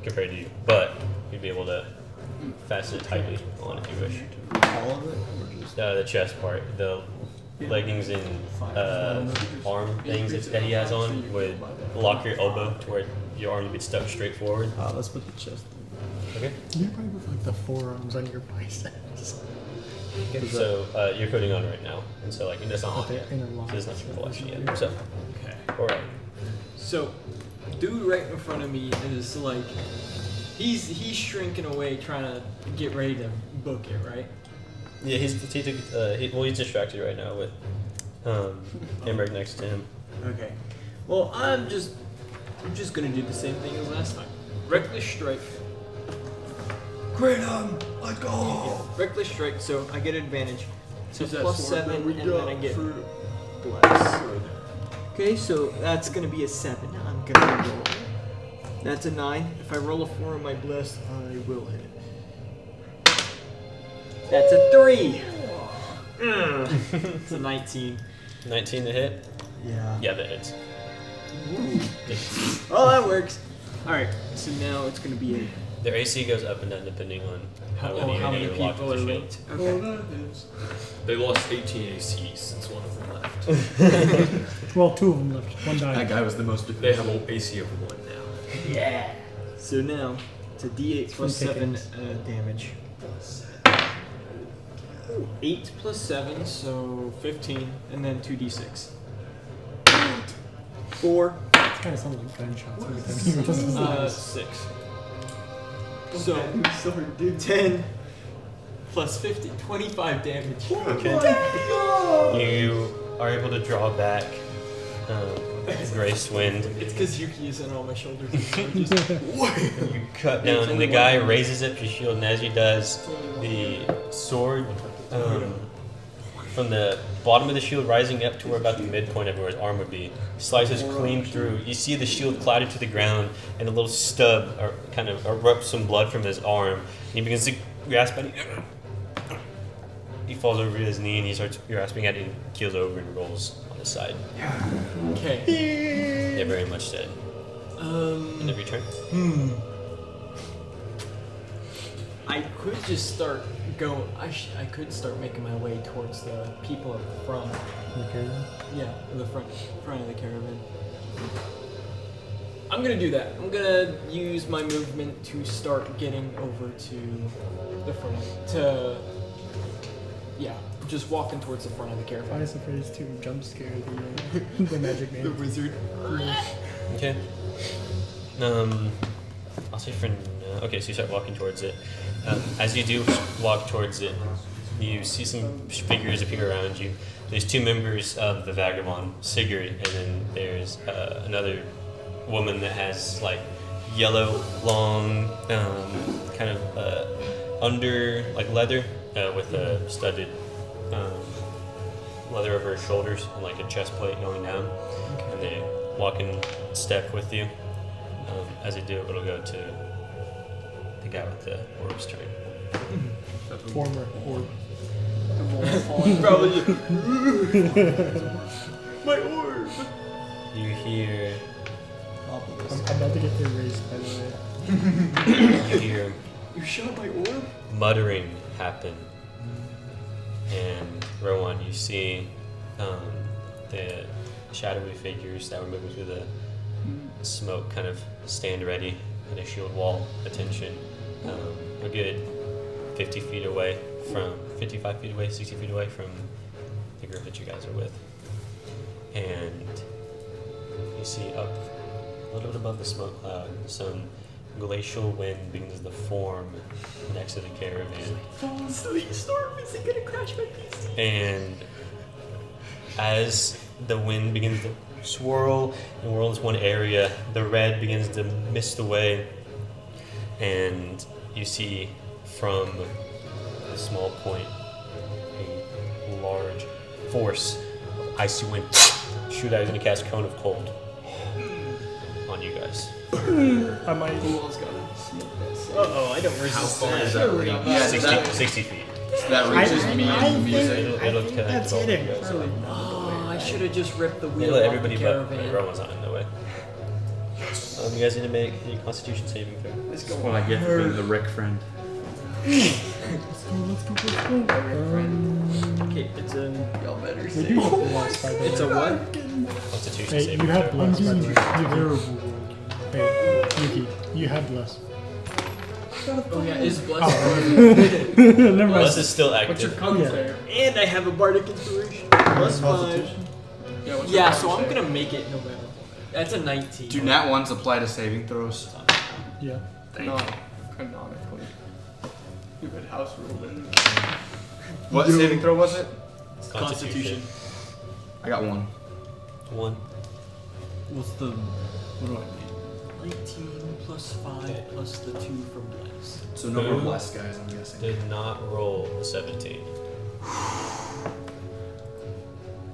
compared to you, but you'd be able to fasten it tightly on if you wish. All of it, or just The chest part, the leggings and arm things that he has on would lock your elbow to where your arm would be stuck straight forward. let's put the chest. Okay. You probably put like the forearms on your biceps. So you're putting on right now, and so like it's not on Okay, yet. inner line. There's nothing full action yet. So, Okay. all right. So, dude, right in front of me is like, he's shrinking away, trying to get ready to book it, right? Yeah, he's distracted right now with Emmerich next to him. Okay. Well, I'm just gonna do the same thing as last time. Reckless strike. Kratom, let's go. Reckless strike. So I get advantage. So Is that plus sword 7, that we and then I got get for- bless. Okay, so that's gonna be a 7. I'm gonna roll. That's a 9. If I roll a 4 on my bless, I will hit. That's a 3. It's a 19. 19 to hit. Yeah. Yeah, that hits. Oh, that works. All right. So now it's gonna be a. Their AC goes up and down depending on how many, how many you're locked people with are the shield. linked? Oh, Okay. that is. They lost 18 AC since one of them left. Well, 2 of them left. One That died. guy was the most They have defensive. an AC of 1 now. Yeah. So now it's a D8 plus Free 7 pickings. damage. 8 plus 7, so 15, and then 2d6. 4, It kind of sounds like gunshots every time he rolls his dice. 6. So 10 plus 50, 25 damage. You are able to draw back Grace Wind. It's because Yuki is on all my shoulders. You cut down, and the guy raises up his shield, and as he does, the sword from the bottom of the shield rising up to where about the midpoint of where his arm would be, slices clean through. You see the shield clattered to the ground, and a little stub or kind of erupts some blood from his arm. And he begins to grasp at it. He falls over his knee, and he starts grasping at it, and keels over and rolls on his side. Okay. Yeah, very much dead. End of your turn. I could just start going. I could start making my way towards the people at the front. Okay. Yeah, the front of the caravan. I'm gonna do that. I'm gonna use my movement to start getting over to the front. Just walking towards the front of the I caravan. was afraid to jump scare the magic man. wizard. Okay. I'll say for now. Okay, so you start walking towards it. As you do walk towards it, you see some figures appear around you. There's 2 members of the Vagabond, Sigurd, and then there's another woman that has like yellow, long, kind of under like leather with a studded leather over his shoulders and like a chest plate going down, and they walk in step with you. As they do, it'll go to the guy with the orb's turn. Former orb. Probably. My orb. You hear I'm about to get erased, by the way. you hear You shot my orb? muttering happen, and Rowan, you see the shadowy figures that were moving through the smoke kind of stand ready in a shield wall attention, a good 50 feet away from 55 feet away, 60 feet away from the group that you guys are with. And you see up a little bit above the smoke cloud some glacial wind begins to form next to the caravan. Sleet storm isn't gonna crash my PC. And as the wind begins to swirl and whirl in this one area, the red begins to mist away, and you see from a small point a large force of icy wind shoot out. He's going to cast Cone of Cold on you guys. I might. Uh-oh, I don't resist How far that. is that range? Yeah, 60 feet. that reaches me and the music. It'll connect that's with all of you hitting. guys. Oh, I should have just ripped the They wheel let off everybody the but caravan. Rowan's not in the way. You guys need to make a Constitution saving throw. Let's That's go. what I get for being the Rick friend. Let's go. Okay, it's a... Y'all better We say. do have bless, by the way. It's a what? Constitution Hey, saving you have throw. bless, by the way. Hey, Yuki, you have bless. Oh yeah, is blessed. Oh, never mind. Bless is still What's your active. con Yeah. save? And I have a bardic inspiration. Plus 5. Constitution? Yeah, what's your Yeah, con so I'm save? gonna make it no matter what. That's a 19. Do nat ones apply to saving throws? Yeah. No, canonically. You would house rule it. What saving throw was it? Constitution. I got one. 1. What's the? What do I need? 19 plus 5 Okay. plus the 2 from bless. So no more blessed guys, I'm guessing. Did not roll a 17.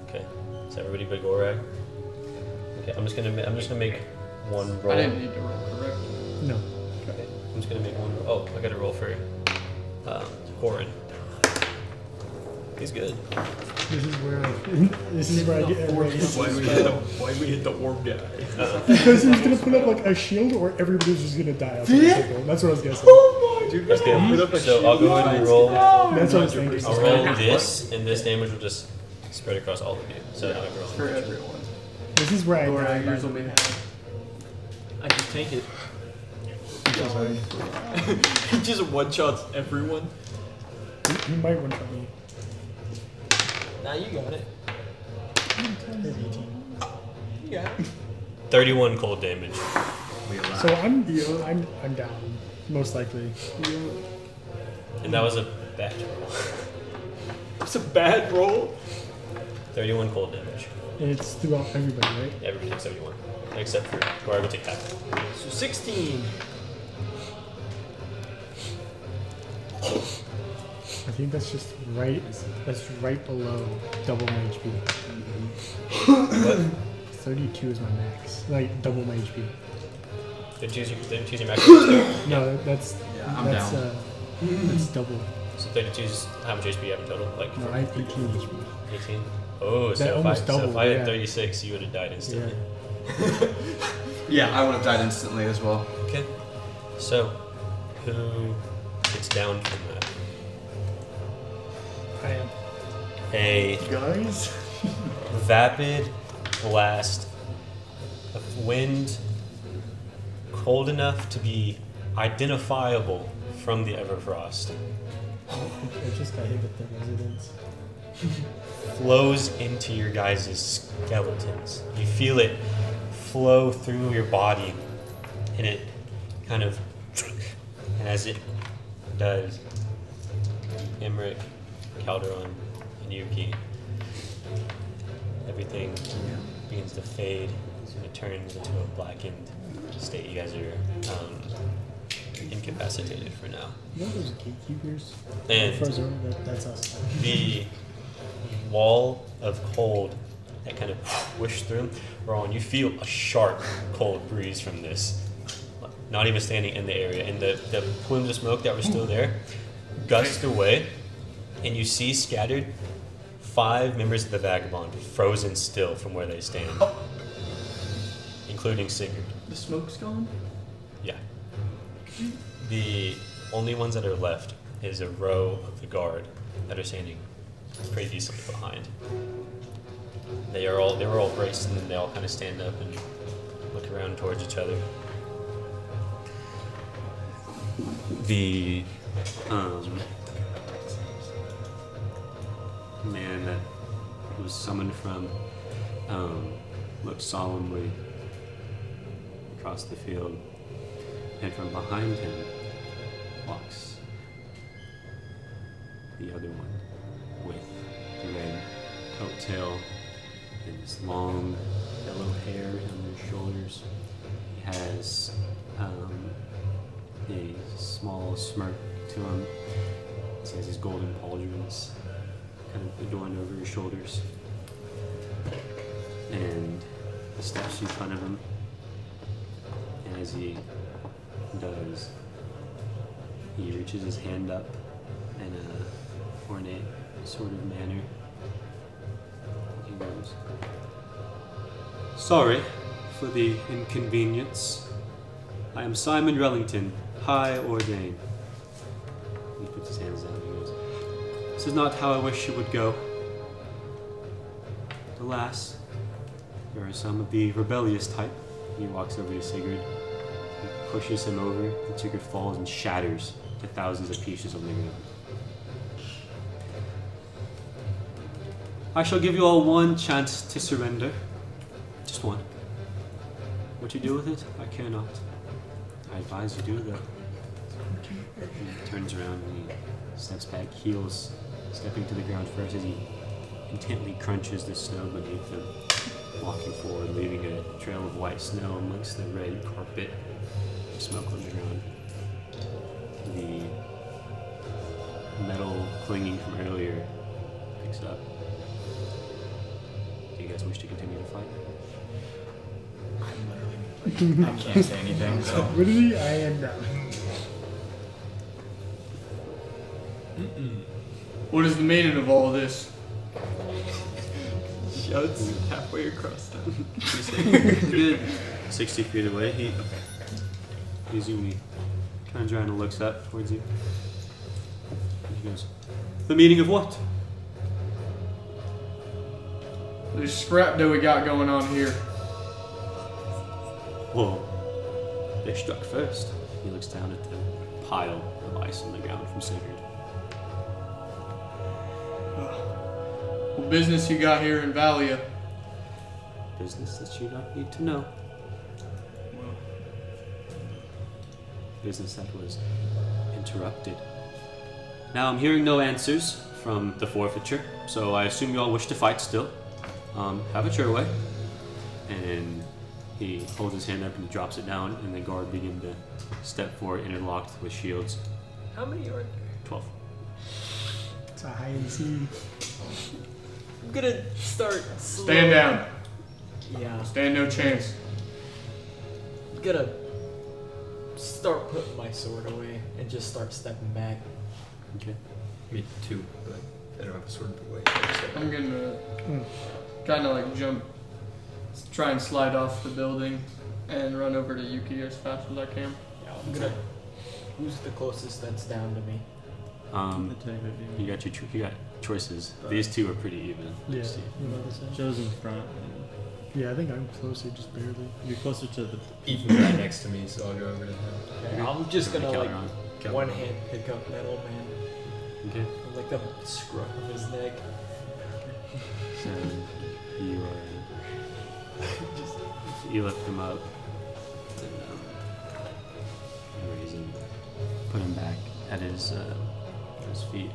Okay. Is everybody big Gorag? Okay, I'm just gonna make one roll. I didn't need to roll, correct? No. Okay, I'm just gonna make one. Oh, I got to roll for Corin. He's good. This is where I get erased. Why we hit the orb guy? Because he's gonna put up like a shield, or everybody's just gonna die off the table. That's what I was guessing. Dude, That's good. So I'll go ahead and roll. That's what I was thinking. I'll roll this, and this damage will just spread across all of you. So I don't have to roll. For everyone. This is where I Or die. by yours the will be way. half. I just tank it. He just one-shots everyone. He might one shot me. Now you got it. You got it. 31 cold damage. So I'm down, most likely. And that was a bad roll. It's a bad roll. 31 cold damage. And it's throughout everybody, right? Everybody takes 71. Except for Gorag will take half. So 16. I think that's just right. That's right below double my HP. What? 32 is my max. Like double my HP. Did you choose your max? No, that's I'm that's down. that's double. So 32 is how much HP you have in total? Like No, I have 18 HP. 18? Oh, That so if almost so if doubled, I had yeah. 36, you would have died Yeah. instantly. Yeah, I would have died instantly as well. Okay. So, who gets down from that? I am. A Guys. vapid blast of wind cold enough to be identifiable from the Everfrost I just got hit with the residents. flows into your guys' skeletons. You feel it flow through your body, and it kind of, and as it does, Emmerich, Calderon, and Yuki, everything begins to fade, and it turns into a blackened state. You guys are incapacitated for now. You know those gatekeepers? And Frozen. That's us. the wall of cold that kind of whooshed through. Rowan, you feel a sharp, cold breeze from this. Not even standing in the area. And the plumes of smoke that were still there gust away, and you see scattered 5 members of the Vagabond, frozen still from where they stand, including Sigurd. The smoke's gone? Yeah. The only ones that are left is a row of the guard that are standing pretty decently behind. They were all braced, and then they all kind of stand up and look around towards each other. The man that was summoned from looked solemnly across the field, and from behind him walks the other one with the red coat tail and this long yellow hair on his shoulders. He has a small smirk to him. He has his golden pauldrons kind of adorned over his shoulders. And he steps in front of him. And as he does, he reaches his hand up in a ornate sort of manner. He goes, "Sorry for the inconvenience. I am Simon Rellington, High Ordained." He puts his hands down and he goes, "This is not how I wish it would go. Alas, there are some of the rebellious type." He walks over to Sigurd. He pushes him over, and Sigurd falls and shatters to thousands of pieces on the ground. "I shall give you all one chance to surrender. Just one. What you do with it, I care not. I advise you do, though." He turns around and he steps back, heels stepping to the ground first as he intently crunches the snow beneath him, walking forward, leaving a trail of white snow amongst the red carpet of smoke on the ground. The metal clinging from earlier picks up. Do you guys wish to continue to fight? I can't say anything, so. Literally, I am down. What is the meaning of all this? Shouts halfway across town. Good. 60 feet away, he turns around and looks up towards you. He goes, "The meaning of what?" This scrap that we got going on here. Well, they struck first. He looks down at the pile of ice on the ground from Sigurd. What business you got here in Valia? Business that you don't need to know. Business that was interrupted. Now I'm hearing no answers from the forfeiture, so I assume you all wish to fight still. Have it your way. And he holds his hand up and he drops it down, and the guard begin to step forward, interlocked with shields. How many are there? 12. It's a high and see. I'm gonna start Stand down. Yeah. Stand no chance. I'm gonna start putting my sword away and just start stepping back. Okay. Me too, but I don't have a sword to put away. I'm gonna kind of like jump, try and slide off the building, and run over to Yuki as fast as I can. Yeah, I'm gonna. Who's the closest that's down to me? You got choices. These two are pretty even. Yeah. See. Joe's in front. Yeah, I think I'm closer, just barely. You're closer to the. Ethan's right next to me, so I'll go over to him. Okay, I'm just gonna like Calderon. one hand pick up Metal Man. Okay. From, like the scruff of his neck. So you you lift him up and raise him, put him back at his feet.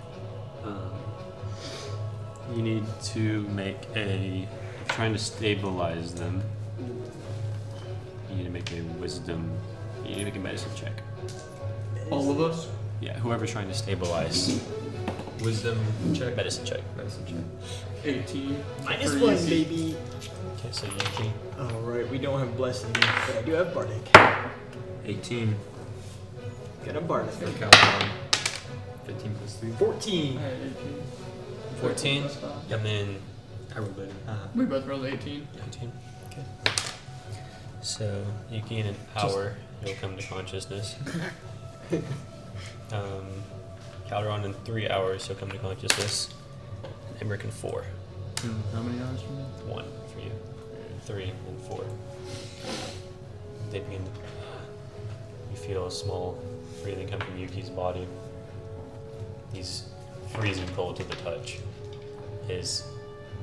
You need to make trying to stabilize them. You need to make a wisdom. You need to make a medicine check. All of us? Yeah, whoever's trying to stabilize Wisdom check. Medicine check. Medicine check. 18. Minus For 1, Yuki. baby. Okay, so Yuki. Alright, we don't have blessing, but I do have bardic. 18. Got a bardic. For Calvin. 15 plus 3. 14. I had 18. 14. That's fine. And then I rolled better. We both rolled 18. 19. Okay. So Yuki, in an hour, you'll come to consciousness. Calderon, in 3 hours, he'll come to consciousness. Emmerich in 4. How many hours from me? 1 for you. 3 and 4. They begin. You feel a small breathing come from Yuki's body. He's freezing cold to the touch. His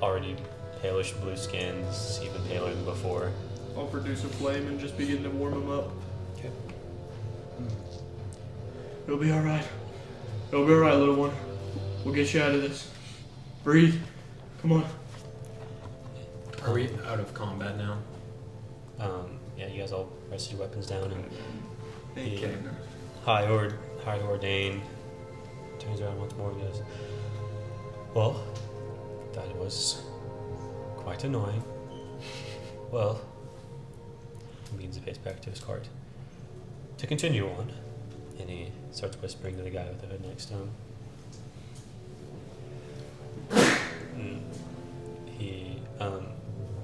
already palish blue skin's even paler than before. I'll produce a flame and just begin to warm him up. Okay. It'll be alright. It'll be alright, little one. We'll get you out of this. Breathe. Come on. Are we out of combat now? Yeah, you guys all rested your weapons down, and Thank the you. High Ordain turns around once more and goes, "Well, that was quite annoying. Well," he begins to pace back to his cart. "To continue on," and he starts whispering to the guy with the hood next to him. He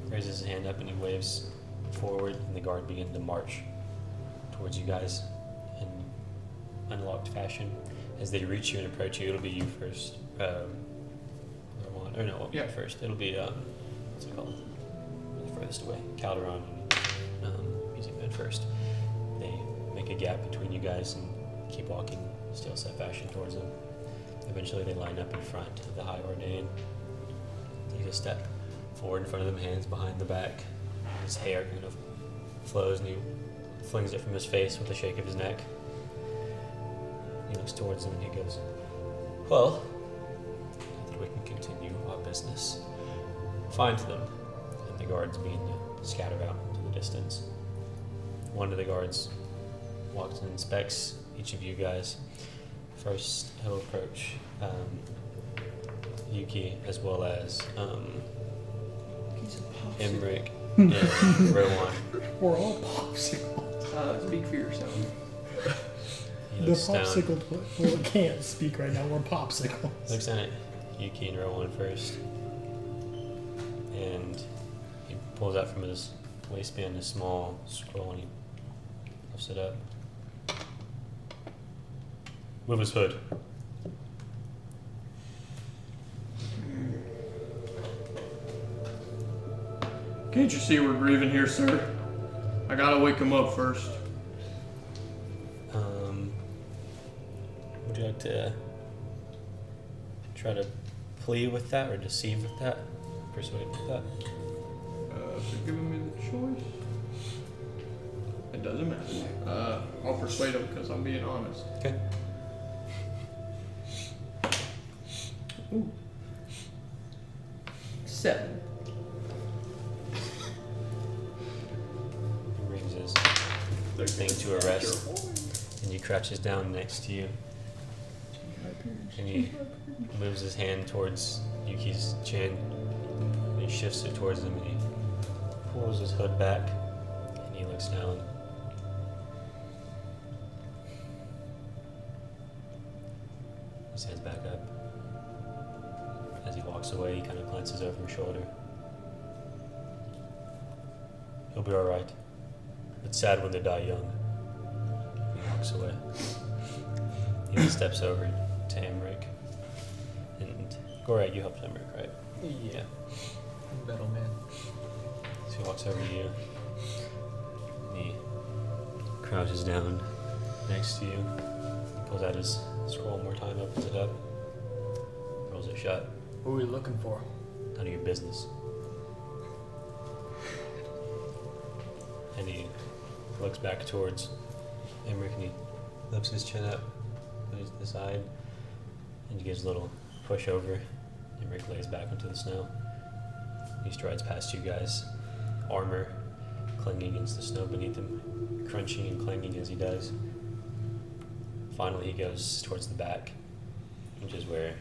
raises his hand up and he waves forward, and the guard begin to march towards you guys in unlocked fashion. As they reach you and approach you, it'll be you first. Or no, it won't be you first. It'll be what's it called? The furthest away, Calderon and Music Man first. They make a gap between you guys and keep walking steel set fashion towards them. Eventually, they line up in front of the High Ordain. Take a step forward in front of them, hands behind the back. His hair kind of flows, and he flings it from his face with a shake of his neck. He looks towards them and he goes, "Well, I think we can continue our business. Find them." And the guards begin to scatter out into the distance. One of the guards walks and inspects each of you guys. First, he'll approach Yuki as well as Emmerich and Rowan. We're all popsicles. Speak for yourself. He The looks down. popsicle well, can't speak right now. We're popsicles. Looks down at Yuki and Rowan first, and he pulls out from his waistband a small scroll and he lifts it up. "Move his hood." Can't you see we're grieving here, sir? I gotta wake him up first. Would you like to try to plea with that or deceive with that? Persuade with that? If you're giving me the choice, it doesn't matter. I'll persuade him because I'm being honest. Okay. Ooh. 7. He brings his thing to a rest, and he crouches down next to you, and he moves his hand towards Yuki's chin, and he shifts it towards him, and he pulls his hood back, and he looks down. He stands back up. As he walks away, he kind of glances over his shoulder. "He'll be alright. It's sad when they die young." He walks away. He then steps over to Emmerich. And Gorak, you helped Emmerich, right? Yeah. Battle man. So he walks over to you. And he crouches down next to you. He pulls out his scroll one more time, opens it up, rolls it shut. What are we looking for? None of your business. And he looks back towards Emmerich and he lifts his chin up, puts it to the side, and he gives a little push over. Emmerich lays back into the snow. He strides past you guys, armor clinging against the snow beneath him, crunching and clanging as he does. Finally, he goes towards the back, which is where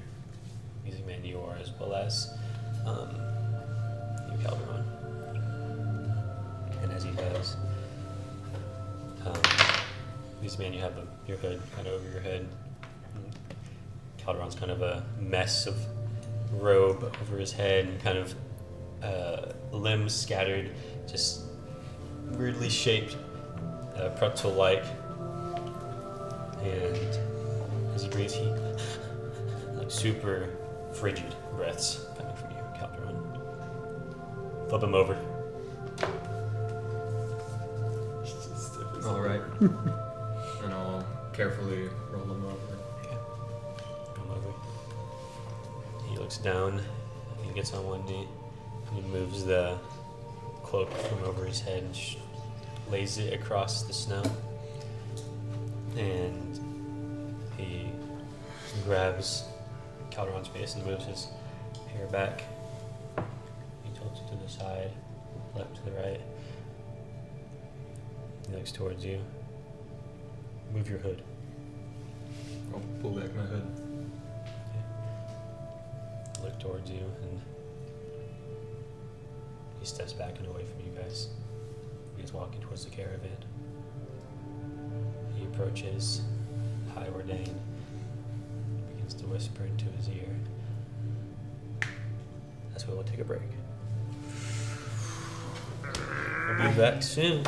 using Manure as well as you, Calderon. And as he does, this man, you have your hood kind of over your head. Calderon's kind of a mess of robe over his head and kind of limbs scattered, just weirdly shaped, pretzel-like. And as he breathes, he like super frigid breaths coming from you, Calderon. Flip him over. All right. And I'll carefully roll him over. Okay. Come over. He looks down. He gets on one knee. He moves the cloak from over his head and lays it across the snow. And he grabs Calderon's face and moves his hair back. He tilts it to the side, left to the right. He looks towards you. Move your hood. I'll pull back my hood. Look towards you, and he steps back and away from you guys. He's walking towards the caravan. He approaches High Ordain, begins to whisper into his ear. That's where we'll take a break. We'll be back soon.